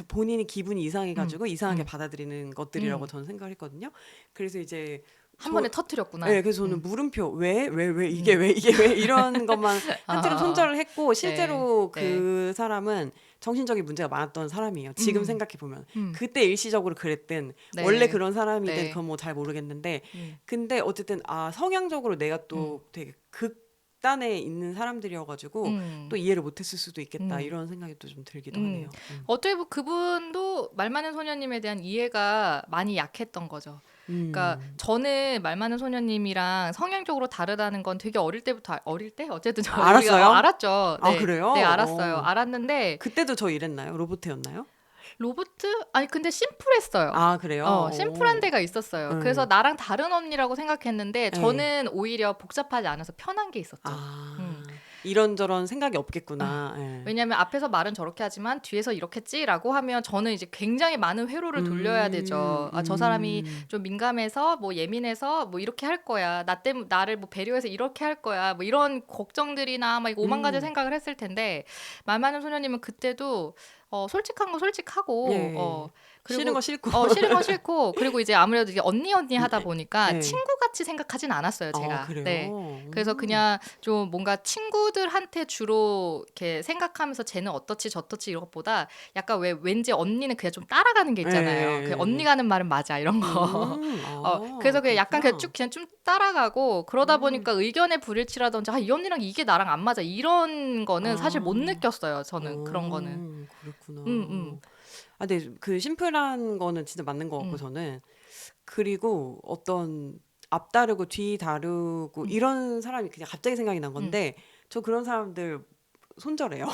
본인이 기분이 음, 이상해가지고 이상하게 음, 받아들이는 것들이라고 음. 저는 생각을 했거든요. 그래서 이제 한 번에 터트렸구나. 예, 그래서 저는 물음표 왜 이게 음. 왜 이게 왜 이런 것만 한쪽은 아, 손절을 했고 네, 실제로 네, 그 사람은 정신적인 문제가 많았던 사람이에요. 지금 음, 생각해 보면 음, 그때 일시적으로 그랬든 원래 네, 그런 사람이든 네, 그건 뭐 잘 모르겠는데 음, 근데 어쨌든 아 성향적으로 내가 음, 또 되게 극단에 있는 사람들이어가지고 또 음, 이해를 못했을 수도 있겠다 음. 이런 생각이 또 좀 들기도 하네요. 어떻게 보면 그분도 말 많은 소녀님에 대한 이해가 많이 약했던 거죠. 그러니까 음. 저는 말 많은 소녀님이랑 성향적으로 다르다는 건 되게 어릴 때부터 어릴 때 어쨌든 우리가 알았어요? 알았죠. 아, 네, 그래요? 네 알았어요. 어. 알았는데 그때도 저 이랬나요? 로보트였나요? 로버트? 아니 근데 심플했어요. 아, 그래요? 심플한 어. 데가 있었어요. 그래서 네. 나랑 다른 언니라고 생각했는데 네. 저는 오히려 복잡하지 않아서 편한 게 있었죠. 음. 아, 이런저런 생각이 아, 없겠구나. 예. 왜냐하면 앞에서 말은 저렇게 하지만 뒤에서 이렇겠지라고 하면 저는 이제 굉장히 많은 회로를 돌려야 되죠. 아, 저 사람이 좀 민감해서 뭐 예민해서 뭐 이렇게 할 거야. 나 때문에 나를 뭐 배려해서 이렇게 할 거야. 뭐 이런 걱정들이나 막 오만 가지 음, 생각을 했을 텐데 말 많은 소녀님은 그때도 솔직한 거 솔직하고 예. 싫은 그리고 거 싫고. 싫은 건 싫고 그리고 이제 아무래도 이게 언니 하다 보니까 예. 친구같이 생각하진 않았어요, 제가. 네. 그래요? 그래서 그냥 좀 뭔가 친구들한테 주로 이렇게 생각하면서 쟤는 어떻지 저떻지 이런 것보다 약간 왜 왠지 언니는 그냥 좀 따라가는 게 예, 있잖아요. 그 예, 예. 언니가 하는 말은 맞아 이런 거. 그래서 그냥 약간 그냥 그렇구나. 쭉 그냥 좀 따라가고 그러다 음, 보니까 의견의 불일치라든지 이 언니랑 이게 나랑 안 맞아 이런 거는 사실 못 아, 느꼈어요. 저는 그런 거는. 그렇구나. 음, 음, 아, 근데 그 심플한 거는 진짜 맞는 것 같고 음, 저는 그리고 어떤 앞 다르고 뒤 다르고 음, 이런 사람이 그냥 갑자기 생각이 난 음. 건데 저 그런 사람들 손절해요.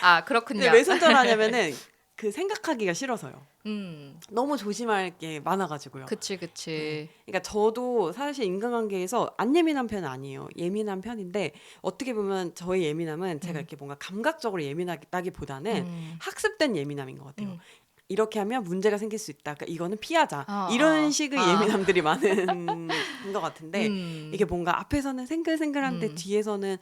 아, 근데 그렇군요. 왜 손절하냐면은 그 생각하기가 싫어서요. 음, 너무 조심할 게 많아가지고요. 그치, 네. 그치. 그러니까 저도 사실 인간관계에서 안 예민한 편은 아니에요. 예민한 편인데 어떻게 보면 저의 예민함은 제가 음, 이렇게 뭔가 감각적으로 예민하다기보다는 음, 학습된 예민함인 것 같아요. 음. 이렇게 하면 문제가 생길 수 있다. 그러니까 이거는 피하자. 이런 식의 아, 예민함들이 많은 것 같은데 이게 음, 뭔가 앞에서는 생글생글한데 음, 뒤에서는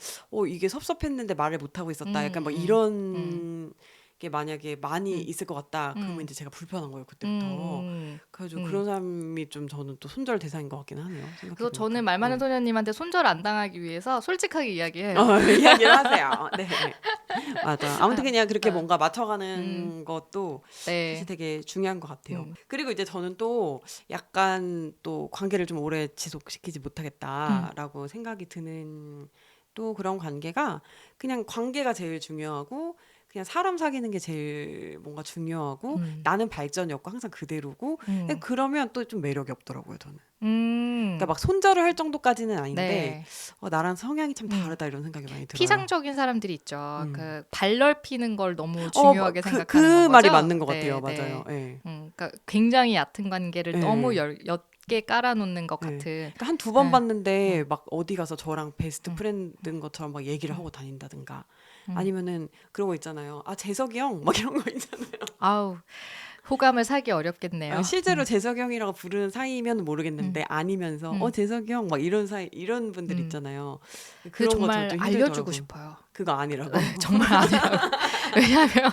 이게 섭섭했는데 말을 못 하고 있었다. 약간 뭐 음, 음, 이런 게 만약에 많이 음, 있을 것 같다. 그러면 음, 이제 제가 불편한 거예요, 그때부터. 음, 그래가지고 음. 그런 사람이 좀 저는 또 손절 대상인 것 같기는 하네요. 생각해 그래서 저는 보니까. 말 많은 네. 소녀님한테 손절 안 당하기 위해서 솔직하게 이야기해요. 이야기를 하세요. 네. 맞아. 아무튼 그냥 그렇게 어, 뭔가 음, 맞춰가는 것도 사실 네, 되게 중요한 것 같아요. 음, 그리고 이제 저는 또 약간 또 관계를 좀 오래 지속시키지 음, 못하겠다라고 생각이 드는 또 그런 관계가 그냥 관계가 제일 중요하고 그냥 사람 사귀는 게 제일 뭔가 중요하고 나는 발전이 없고 항상 그대로고 그러면 또 좀 매력이 없더라고요 저는. 그러니까 막 손절을 할 정도까지는 아닌데 네. 나랑 성향이 참 다르다 이런 생각이 많이 들어요. 피상적인 사람들이 있죠. 그 발 넓히는 걸 너무 중요하게 생각하는 그 말이 거죠. 맞는 것 네, 같아요. 네. 맞아요. 네. 그러니까 굉장히 얕은 관계를 네. 너무 옅게 깔아놓는 것 네. 같은. 그러니까 한 두 번 네. 봤는데 막 어디 가서 저랑 베스트 프렌드인 것처럼 막 얘기를 하고 다닌다든가 아니면은 그런 거 있잖아요. 아 재석이 형 막 이런 거 있잖아요. 아우 호감을 사기 어렵겠네요. 실제로 재석이 형이라고 부르는 사이면 모르겠는데 아니면서 재석이 형 막 이런 사이 이런 분들 있잖아요. 그 그런 거 정말 저 좀 알려주고 힘들더라고. 싶어요. 그거 아니라고. 정말 아니라고. 왜냐하면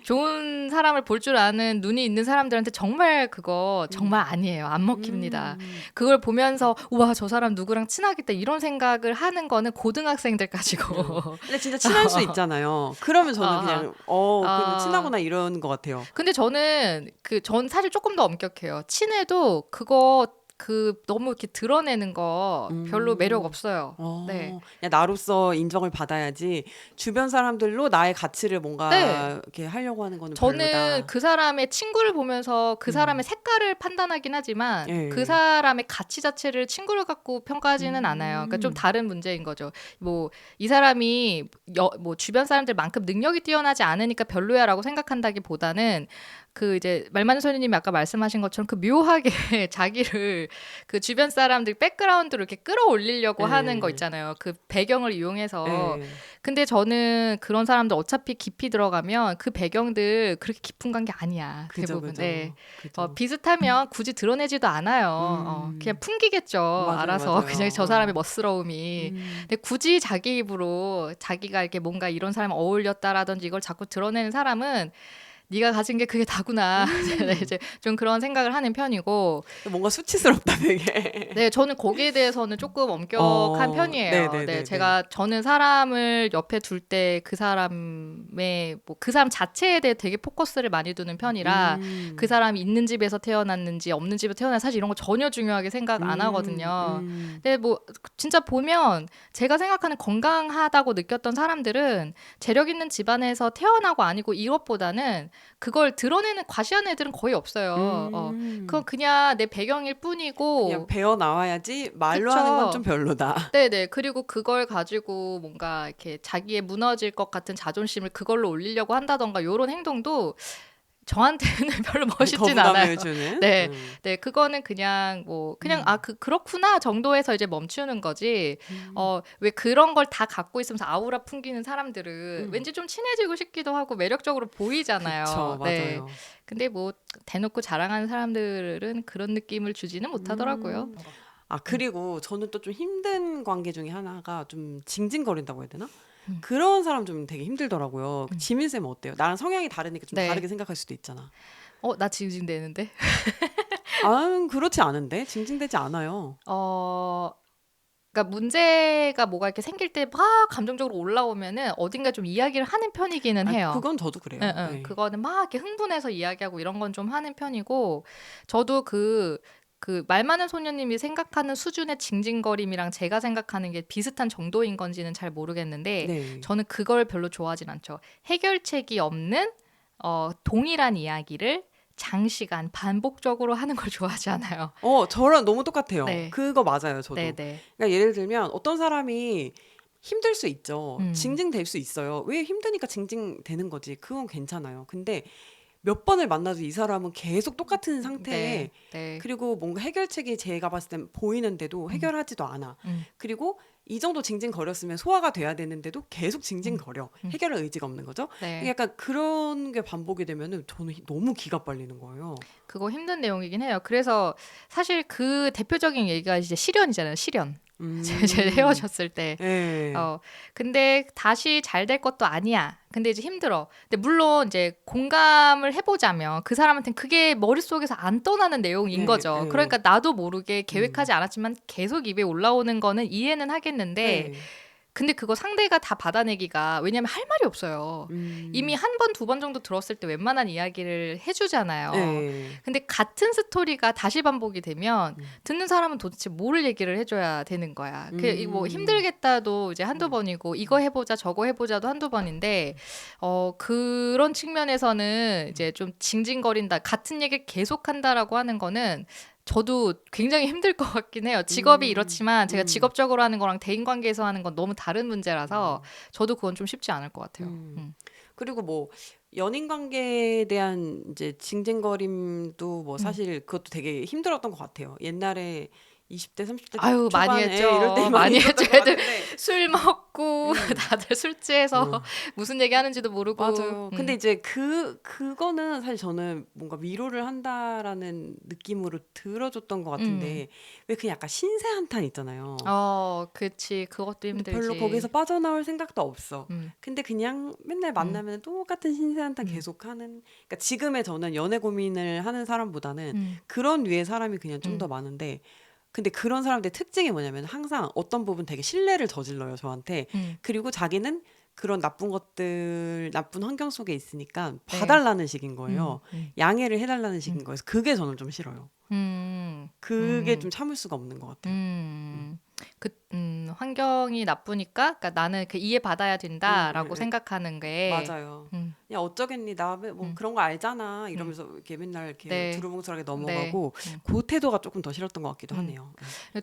좋은 사람을 볼 줄 아는 눈이 있는 사람들한테 정말 그거 정말 아니에요. 안 먹힙니다. 그걸 보면서 우와 저 사람 누구랑 친하겠다 이런 생각을 하는 거는 고등학생들까지고. 근데 진짜 친할 수 있잖아요. 그러면 저는 그냥 그래도 친하구나 이런 것 같아요. 근데 저는 전 사실 조금 더 엄격해요. 친해도 그거 너무 이렇게 드러내는 거 별로 매력 없어요. 네. 그냥 나로서 인정을 받아야지 주변 사람들로 나의 가치를 뭔가 네. 이렇게 하려고 하는 거는 저는 별로다. 그 사람의 친구를 보면서 그 사람의 색깔을 판단하긴 하지만 예. 그 사람의 가치 자체를 친구를 갖고 평가하지는 않아요. 그러니까 좀 다른 문제인 거죠. 뭐 이 사람이 뭐 주변 사람들만큼 능력이 뛰어나지 않으니까 별로야라고 생각한다기보다는 그 이제 말 많은 소녀님이 아까 말씀하신 것처럼 그 묘하게 자기를 그 주변 사람들 백그라운드로 이렇게 끌어올리려고 하는 거 있잖아요. 그 배경을 이용해서. 근데 저는 그런 사람들 어차피 깊이 들어가면 그 배경들 그렇게 깊은 관계 아니야. 대부분. 그죠. 네. 그죠. 비슷하면 굳이 드러내지도 않아요. 그냥 풍기겠죠. 맞아요, 알아서. 맞아요. 그냥 저 사람의 멋스러움이. 근데 굳이 자기 입으로 자기가 이렇게 뭔가 이런 사람 어울렸다라든지 이걸 자꾸 드러내는 사람은 네가 가진 게 그게 다구나. 이제 좀 그런 생각을 하는 편이고. 뭔가 수치스럽다 되게. 네, 저는 거기에 대해서는 조금 엄격한 편이에요. 네네네네. 저는 사람을 옆에 둘 때 그 사람의 뭐 그 사람 자체에 대해 되게 포커스를 많이 두는 편이라 그 사람이 있는 집에서 태어났는지 없는 집에서 태어났는지 사실 이런 거 전혀 중요하게 생각 안 하거든요. 근데 뭐 진짜 보면 제가 생각하는 건강하다고 느꼈던 사람들은 재력 있는 집안에서 태어나고 아니고 이것보다는 그걸 드러내는 과시하는 애들은 거의 없어요. 그건 그냥 내 배경일 뿐이고 그냥 배워 나와야지 말로 그쵸. 하는 건 좀 별로다. 네네. 그리고 그걸 가지고 뭔가 이렇게 자기의 무너질 것 같은 자존심을 그걸로 올리려고 한다던가 요런 행동도 저한테는 별로 멋있진 않아요. 거부감을 주는. 네, 네, 그거는 그냥 뭐 그냥 그렇구나 정도에서 이제 멈추는 거지. 왜 그런 걸 다 갖고 있으면서 아우라 풍기는 사람들은 왠지 좀 친해지고 싶기도 하고 매력적으로 보이잖아요. 그쵸, 네. 맞아요. 근데 뭐 대놓고 자랑하는 사람들은 그런 느낌을 주지는 못하더라고요. 그리고 저는 또 좀 힘든 관계 중에 하나가 좀 징징거린다고 해야 되나? 그런 사람 좀 되게 힘들더라고요. 지민쌤은 어때요? 나랑 성향이 다르니까 좀 네. 다르게 생각할 수도 있잖아. 나 징징대는데? 그렇지 않은데? 징징대지 않아요. 그러니까 문제가 뭐가 이렇게 생길 때 막 감정적으로 올라오면은 어딘가 좀 이야기를 하는 편이기는 해요. 그건 저도 그래요. 네. 그거는 막 이렇게 흥분해서 이야기하고 이런 건 좀 하는 편이고, 저도 그 말 많은 소녀님이 생각하는 수준의 징징거림이랑 제가 생각하는 게 비슷한 정도인 건지는 잘 모르겠는데, 네. 저는 그걸 별로 좋아하진 않죠. 해결책이 없는 동일한 이야기를 장시간 반복적으로 하는 걸 좋아하지 않아요. 저랑 너무 똑같아요. 네. 그거 맞아요, 저도. 네네. 그러니까 예를 들면 어떤 사람이 힘들 수 있죠. 징징댈 수 있어요. 왜 힘드니까 징징대는 거지. 그건 괜찮아요. 근데 몇 번을 만나도 이 사람은 계속 똑같은 상태에 네. 그리고 뭔가 해결책이 제가 봤을 땐 보이는데도 해결하지도 않아. 그리고 이 정도 징징거렸으면 소화가 돼야 되는데도 계속 징징거려. 해결할 의지가 없는 거죠. 네. 약간 그런 게 반복이 되면은 저는 너무 기가 빨리는 거예요. 그거 힘든 내용이긴 해요. 그래서 사실 그 대표적인 얘기가 이제 실연이잖아요. 실연. 제 헤어졌을 때. 네. 근데 다시 잘 될 것도 아니야. 근데 이제 힘들어. 근데 물론 이제 공감을 해보자면 그 사람한테는 그게 머릿속에서 안 떠나는 내용인 거죠. 그러니까 나도 모르게 계획하지 않았지만 계속 입에 올라오는 거는 이해는 하겠는데 근데 그거 상대가 다 받아내기가 왜냐면 할 말이 없어요. 이미 한 번, 두 번 정도 들었을 때 웬만한 이야기를 해주잖아요. 네. 근데 같은 스토리가 다시 반복이 되면 듣는 사람은 도대체 뭐를 얘기를 해줘야 되는 거야. 뭐 힘들겠다도 이제 한두 번이고 이거 해보자 저거 해보자도 한두 번인데 그런 측면에서는 이제 좀 징징거린다. 같은 얘기를 계속한다라고 하는 거는 저도 굉장히 힘들 것 같긴 해요. 직업이 이렇지만 제가 직업적으로 하는 거랑 대인관계에서 하는 건 너무 다른 문제라서 저도 그건 좀 쉽지 않을 것 같아요. 그리고 뭐 연인 관계에 대한 이제 징징거림도 뭐 사실 그것도 되게 힘들었던 것 같아요. 옛날에 20대, 30대 아유 많이 초반에 했죠. 이럴 때 많이 했죠. 있었던 것 애들 같은데. 술 먹고 다들 술 취해서 무슨 얘기 하는지도 모르고. 맞아요. 근데 이제 그거는 사실 저는 뭔가 위로를 한다라는 느낌으로 들어줬던 것 같은데 왜 그 약간 신세 한탄 있잖아요. 그치. 그것도 근데 힘들지. 별로 거기서 빠져나올 생각도 없어. 음. 근데 그냥 맨날 만나면 똑같은 신세 한탄 계속하는. 그러니까 지금의 저는 연애 고민을 하는 사람보다는 그런 류의 사람이 그냥 좀 더 많은데. 근데 그런 사람들의 특징이 뭐냐면 항상 어떤 부분 되게 신뢰를 저질러요, 저한테. 그리고 자기는 그런 나쁜 것들, 나쁜 환경 속에 있으니까 봐달라는 식인 거예요. 양해를 해달라는 식인 거예요. 그래서 그게 저는 좀 싫어요. 그게 좀 참을 수가 없는 것 같아요. 환경이 나쁘니까 그러니까 나는 이해받아야 된다라고 네. 생각하는 게 맞아요. 야 어쩌겠니 나 뭐 그런 거 알잖아 이러면서 이렇게 맨날 이렇게 네. 두루뭉술하게 네. 넘어가고 그 태도가 조금 더 싫었던 것 같기도 하네요.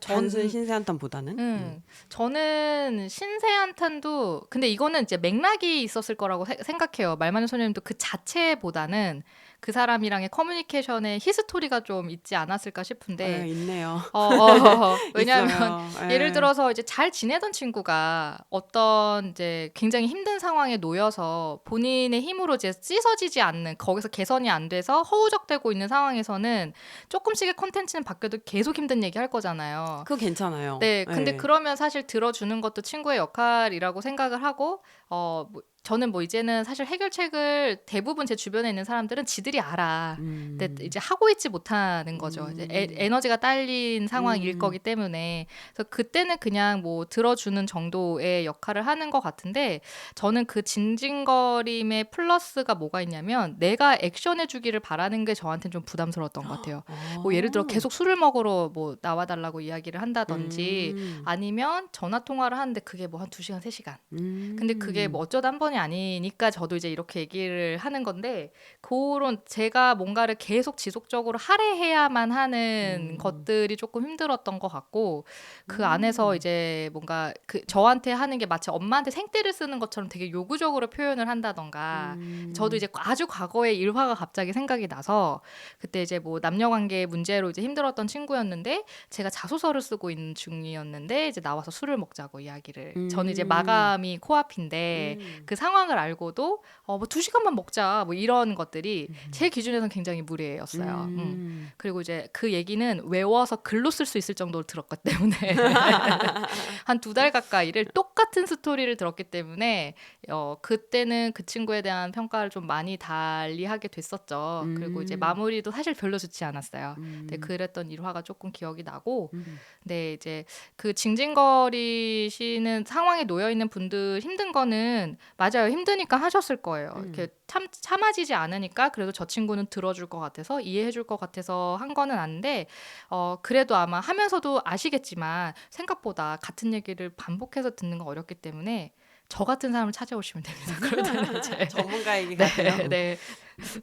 단순 신세 한탄보다는. 저는 신세한탄도 근데 이거는 이제 맥락이 있었을 거라고 생각해요. 말 많은 소녀님도 그 자체보다는 그 사람이랑의 커뮤니케이션에 히스토리가 좀 있지 않았을까 싶은데 있네요. 왜냐하면 있어요. 예를 들어서 이제 잘 지내던 친구가 어떤 이제 굉장히 힘든 상황에 놓여서 본인의 힘으로 이제 씻어지지 않는 거기서 개선이 안 돼서 허우적대고 있는 상황에서는 조금씩의 콘텐츠는 바뀌어도 계속 힘든 얘기 할 거잖아요. 그거 괜찮아요. 네, 근데 그러면 사실 들어주는 것도 친구의 역할이라고 생각을 하고 저는 뭐 이제는 사실 해결책을 대부분 제 주변에 있는 사람들은 지들이 알아. 근데 이제 하고 있지 못하는 거죠. 이제 에너지가 딸린 상황일 거기 때문에. 그래서 그때는 그냥 뭐 들어주는 정도의 역할을 하는 것 같은데 저는 그 징징거림의 플러스가 뭐가 있냐면 내가 액션해주기를 바라는 게 저한테는 좀 부담스러웠던 것 같아요. 뭐 예를 들어 계속 술을 먹으러 뭐 나와달라고 이야기를 한다든지 아니면 전화 통화를 하는데 그게 뭐 한 2시간, 3시간. 근데 그게 뭐 어쩌다 한 번이 아니니까 저도 이제 이렇게 얘기를 하는 건데 그런 제가 뭔가를 계속 지속적으로 할애해야만 하는 것들이 조금 힘들었던 것 같고 그 안에서 이제 뭔가 저한테 하는 게 마치 엄마한테 생떼를 쓰는 것처럼 되게 요구적으로 표현을 한다던가 저도 이제 아주 과거의 일화가 갑자기 생각이 나서 그때 이제 뭐 남녀관계 문제로 이제 힘들었던 친구였는데 제가 자소서를 쓰고 있는 중이었는데 이제 나와서 술을 먹자고 이야기를 저는 이제 마감이 코앞인데 그 상황을 알고도 뭐 2시간만 먹자 뭐 이런 것들이 제 기준에서는 굉장히 무례였어요. 그리고 이제 그 얘기는 외워서 글로 쓸 수 있을 정도로 들었기 때문에 한 2달 가까이를 똑같은 스토리를 들었기 때문에 그때는 그 친구에 대한 평가를 좀 많이 달리하게 됐었죠. 그리고 이제 마무리도 사실 별로 좋지 않았어요. 근데 그랬던 일화가 조금 기억이 나고 근데 이제 그 징징거리시는 상황에 놓여 있는 분들 힘든 거는 맞아요. 힘드니까 하셨을 거예요. 이렇게 참아지지 않으니까 그래도 저 친구는 들어줄 것 같아서 이해해줄 것 같아서 한 거는 아닌데 그래도 아마 하면서도 아시겠지만 생각보다 같은 얘기를 반복해서 듣는 건 어렵기 때문에 저 같은 사람을 찾아오시면 됩니다. 그러면 이제 전문가에게 가세요. 네.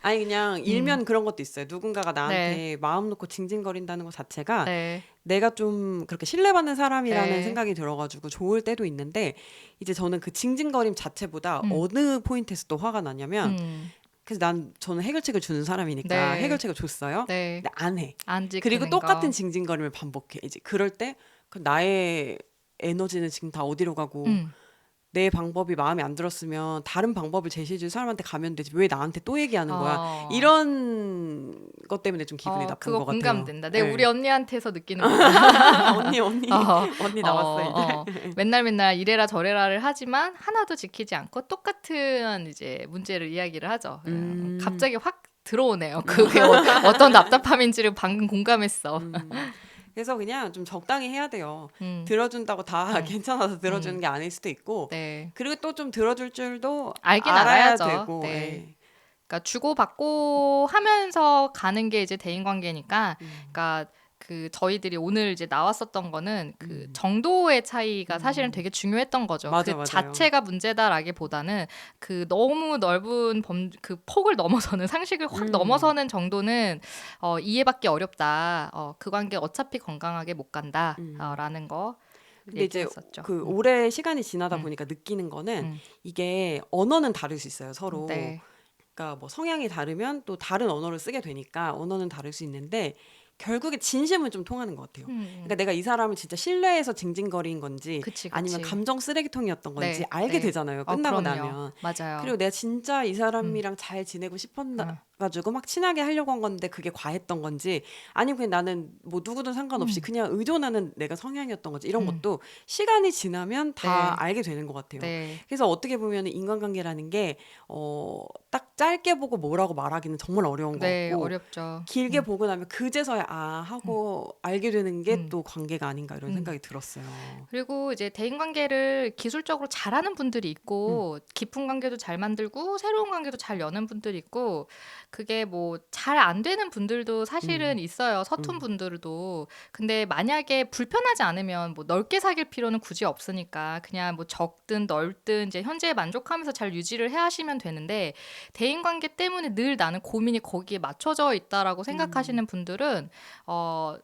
아니 그냥 일면 그런 것도 있어요. 누군가가 나한테 네. 마음 놓고 징징거린다는 것 자체가 네. 내가 좀 그렇게 신뢰받는 사람이라는 네. 생각이 들어가지고 좋을 때도 있는데 이제 저는 그 징징거림 자체보다 어느 포인트에서 또 화가 나냐면 그래서 저는 해결책을 주는 사람이니까 네. 해결책을 줬어요. 네. 근데 안 해. 안 지키는 그리고 똑같은 거. 징징거림을 반복해. 이제 그럴 때 나의 에너지는 지금 다 어디로 가고 내 방법이 마음에 안 들었으면 다른 방법을 제시해줄 사람한테 가면 되지 왜 나한테 또 얘기하는 거야 이런 것 때문에 좀 기분이 나쁜 그거 것 같아요. 공감된다. 내 네. 우리 언니한테서 느끼는 거구나. 언니 나왔어 이제. 맨날 이래라 저래라를 하지만 하나도 지키지 않고 똑같은 이제 문제를 이야기를 하죠. 갑자기 확 들어오네요. 그게 어떤 답답함인지를 방금 공감했어. 그래서 그냥 좀 적당히 해야 돼요. 음, 들어준다고 다 음, 괜찮아서 들어주는 음. 게 아닐 수도 있고, 네. 그리고 또 좀 들어줄 줄도 알긴 알아야 알아야죠. 되고, 네. 예. 그러니까 주고받고 하면서 가는 게 이제 대인 관계니까, 음, 그러니까 그 저희들이 오늘 이제 나왔었던 거는 그 음, 정도의 차이가 사실은 음. 되게 중요했던 거죠. 맞아, 그 맞아요. 자체가 문제다라기보다는 그 너무 넓은 그 폭을 넘어서는 상식을 확 음, 넘어서는 정도는 이해받기 어렵다. 그 관계 어차피 건강하게 못 간다. 음. 라는 거 근데 이제 얘기했었죠. 그 오래 시간이 지나다 음, 보니까 느끼는 거는 음, 이게 언어는 다를 수 있어요, 서로. 네. 그러니까 뭐 성향이 다르면 또 다른 언어를 쓰게 되니까 언어는 다를 수 있는데 결국에 진심은 좀 통하는 것 같아요. 음. 그러니까 내가 이 사람을 진짜 신뢰해서 징징거린 건지 그치, 아니면 그치. 감정 쓰레기통이었던 건지 네, 알게 네. 되잖아요. 끝나고 그럼요. 나면. 맞아요. 그리고 내가 진짜 이 음, 사람이랑 잘 지내고 음, 싶어가지고 막 친하게 하려고 한 건데 그게 과했던 건지 아니면 그냥 나는 뭐 누구든 상관없이 음, 그냥 의존하는 내가 성향이었던 건지 이런 음. 것도 시간이 지나면 다 네, 알게 되는 것 같아요. 네, 그래서 어떻게 보면 인간관계라는 게, 딱 짧게 보고 뭐라고 말하기는 정말 어려운 것 네, 같고, 어렵죠. 길게 보고 나면 그제서야 아 음, 하고 알게 되는 게 음, 또 관계가 아닌가 이런 음. 생각이 들었어요. 그리고 이제 대인 관계를 기술적으로 잘하는 분들이 음, 있고, 깊은 관계도 잘 만들고, 새로운 관계도 잘 여는 분들이 있고, 그게 뭐 잘 안 되는 분들도 사실은 음, 있어요. 서툰 음, 분들도. 근데 만약에 불편하지 않으면 뭐 넓게 사귈 필요는 굳이 없으니까, 그냥 뭐 적든 넓든 이제 현재에 만족하면서 잘 유지를 해 하시면 되는데, 대인 관계 때문에 늘 나는 고민이 거기에 맞춰져 있다라고 음, 생각하시는 분들은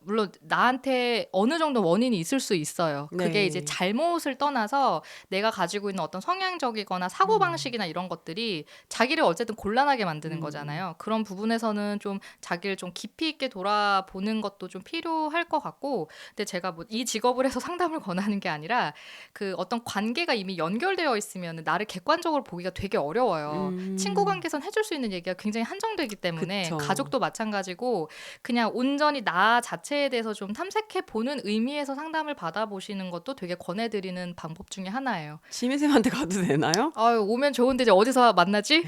물론 나한테 어느 정도 원인이 있을 수 있어요. 그게 이제 네, 잘못을 떠나서 내가 가지고 있는 어떤 성향적이거나 음, 사고방식이나 이런 것들이 자기를 어쨌든 곤란하게 만드는 음, 거잖아요. 그런 부분에서는 좀 자기를 좀 깊이 있게 돌아보는 것도 좀 필요할 것 같고, 근데 제가 뭐 이 직업을 해서 상담을 권하는 게 아니라 그 어떤 관계가 이미 연결되어 있으면 나를 객관적으로 보기가 되게 어려워요. 친구 음, 관계선 해줄 수 있는 얘기가 굉장히 한정되기 때문에 그쵸. 가족도 마찬가지고 그냥 온전히 나 자체에 대해서 좀 탐색해 보는 의미에서 상담을 받아보시는 것도 되게 권해드리는 방법 중에 하나예요. 지미쌤한테 가도 되나요? 아유, 오면 좋은데 이제 어디서 만나지?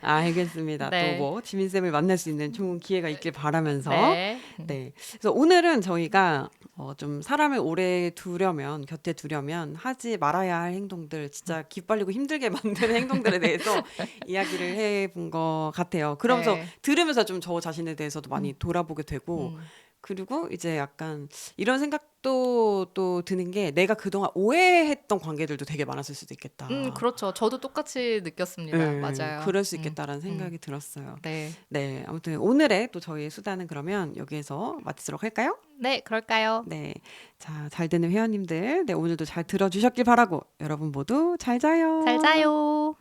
알겠습니다. 또 네, 뭐 지민쌤을 만날 수 있는 좋은 기회가 있길 바라면서 네, 네. 그래서 오늘은 저희가 좀 사람을 오래 두려면 곁에 두려면 하지 말아야 할 행동들 진짜 기빨리고 힘들게 만드는 행동들에 대해서 이야기를 해본 것 같아요. 그러면서 네, 들으면서 좀 저 자신에 대해서도 많이 음, 돌아보게 되고 음, 그리고 이제 약간 이런 생각도 또 드는 게 내가 그동안 오해했던 관계들도 되게 많았을 수도 있겠다. 그렇죠. 저도 똑같이 느꼈습니다. 예, 맞아요. 그럴 수 있겠다라는 생각이 들었어요. 네, 네, 아무튼 오늘의 또 저희의 수다는 그러면 여기에서 마치도록 할까요? 네, 그럴까요? 네, 자, 잘 듣는 회원님들, 네, 오늘도 잘 들어주셨길 바라고 여러분 모두 잘 잘 자요. 자요.